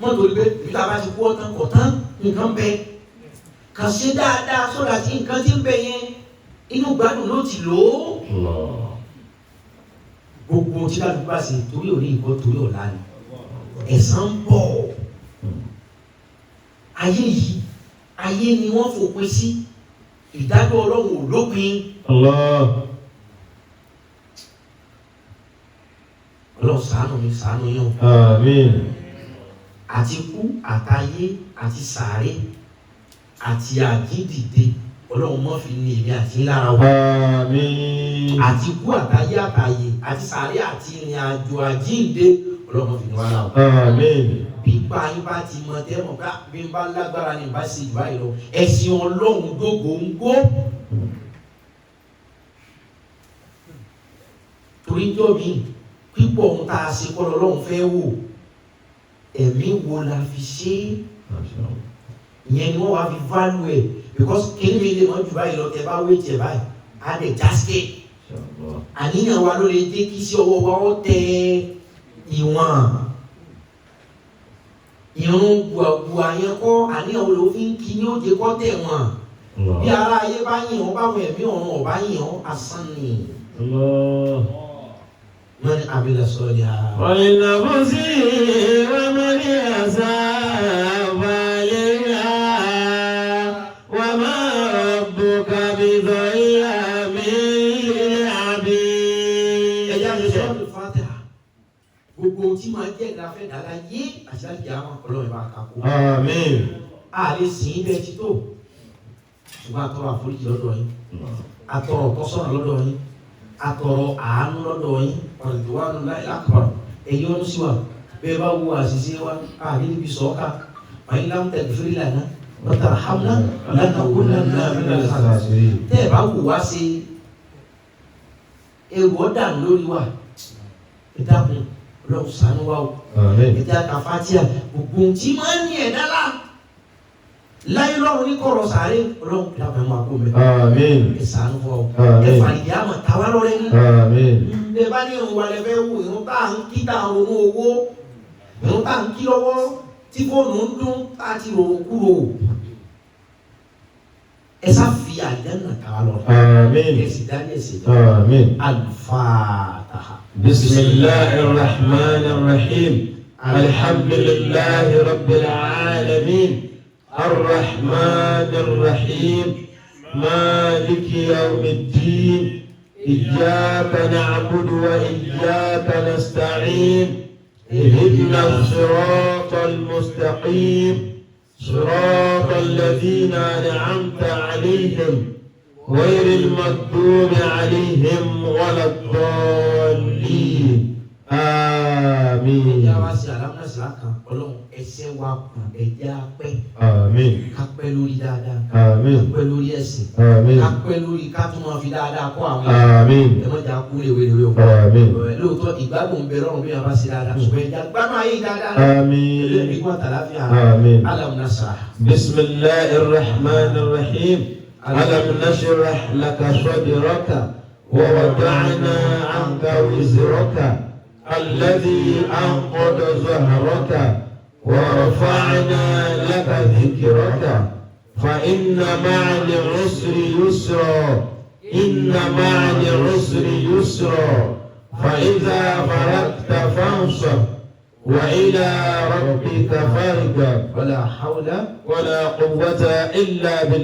Wọ́n torí pé ibi tá a bá ti kú ọ̀tán kọ̀tán nǹkan bẹ. Kà ṣe dáadáa sọ́dà tí nǹkan ti ń bẹ yẹn inú gbádùn ló ti lò ó. Gbogbo tí káàdùn bá ṣe torí òní ìkọ́ torí ọ̀la ni. Ẹ̀san ń bọ̀. Ayé yìí, ayé ni wọ́n fòpin sí. Ìdájọ́ Ọlọ́run ò lópin. Ọlọ́run ṣàánú mi, ṣàánú yín. Àmín. Àti kú àtayé àti sàárè àti àjíǹdìde Ọlọ́run mọ́ fi ní èmi àti lára wa. Àmín. Àti kú àtayé àtayé àti sàárè àti ìrìn àjò àjíǹde Ọlọ́run mọ́ fi ní wa lára wa. Àmín. Pípa yín bá ti mọ tẹ́mọ̀ bá bí n bá lágbára ni n bá ṣe jù báyìí lọ. Ẹ̀sìn Ọlọ́run gógóńgó. Torí jọ́ mi pípọ̀ ohun tá a ṣe kọ́ lọ́lọ́run fẹ́ wò. Ẹ̀mí wo la fi ṣe ìyẹn ni wọ́n wá fi value ẹ̀ because kí ni lè mọ́ jù báyìí lọ tẹ bá wé jẹ báyìí á lè jáske àníyàn wa ló lè dé kí sí ọwọ́ wa ó tẹ ìwọ̀n ìrún gbùgbùà yẹn kọ́ àníyàn wo ló fi ń kí ní ó jẹ kọ́ tẹ̀ wọ̀n bí ara ayé bá yìn ọ́ báwọn ẹ̀mí ọ̀run ọ̀bá yìn ọ́ asán ni. من عمل صالحا ولنفسه ومن أساء فعليها وما ربك بظلام للعبيد. ẹ̀yà lè sọ ọ́ Fatiha gbogbo tí máa jẹ́ ìdáfẹ́ dára yé àti láti àwọn ọlọ́run bá kakó. Àmín. A lè sìn ín bẹ́ẹ̀ tí tó ṣùgbọ́n àtọrọ àforíjì lọ́dọ̀ yín àtọrọ tọ́sọ́nà lọ́dọ̀ yín àtọrọ àánú lọ́dọ̀ yín ọ̀rẹ́dùwánu láì lákàrọ̀ ẹ̀yìn ọdún sí wa bẹ́ẹ̀ bá wo àṣìṣe wa àní níbi sọ́ọ́kà wàyí láwọn tẹ̀lé fúri lànà lọ́tà hamna lánà owó lánà mílíọ̀nù sàṣàṣì tẹ́ ẹ̀ bá wù wá sí ewu ọ̀dànù lórí wa ìdákun ọlọ́run ṣàánú wa o ìdá kàfátíà gbogbo tí máa ń ní ẹ̀dá lá láyé lọ́run ní kọ̀rọ̀ sàárè ọlọ́run ìdákun ẹ̀ máa kó mi. Àmín. Ìsànú fún ọ. Ẹ̀fà ìyá àmọ̀ táwa lọ́rẹ́ ní. Àmín. Ẹ bá ní ìrùn wa lẹ fẹ́ wò ìrùn tá à ń kí tá à ń ronú owó. Ìrùn tá à ń kí lọ́wọ́ tí fóònù ń dún tá a ti rò kúrò. Ẹ sá fi àlìjánnà táwa lọ. Àmín. Ẹ sì dání ẹsẹ̀ jọ. Àmín. Al-Fatiha. Bismillahir Rahmanir Rahim. Alhamdulillahi Rabbil Alamin. Ar-Rahmanir Rahim. مالك يوم الدين إياك نعبد وإياك نستعين اهدنا الصراط المستقيم صراط الذين أنعمت عليهم غير المغضوب عليهم ولا الضالين آمين Ìyá wa ṣe àlámúnà sí àkàn ọlọ́run ẹsẹ̀ wa kù ẹ̀jẹ̀ apẹ́. آمين Kápẹ́ lórí dáadáa. Àmín. Ká pẹ́ lórí ẹ̀sìn. Àmín. Ká pẹ́ lórí ká tún máa fi dáadáa kọ́ àwọn Àmín. ẹ má jà kú léwéléwé o. Àmín. Lóòótọ́ ìgbádùn ń bẹ lọ́rùn bí wọ́n bá ṣe dáadáa. ṣùgbọ́n ìjà gbádùn ayé dáadáa. Àmín. ìgbà tàlàfíà. Àmín. Alam nasrah. Bismillahir Rahmanir Rahim. Alam nashrah laka sadraka wa wada'na 'anka wizraka alladhi anqadha zahraka wa rafa'na laka dhikraka fa inna ma'al 'usri yusra inna ma'al 'usri yusra fa idha faragta fansab wa ila rabbika farghab Wala hawla. ولا قوة إلا بالله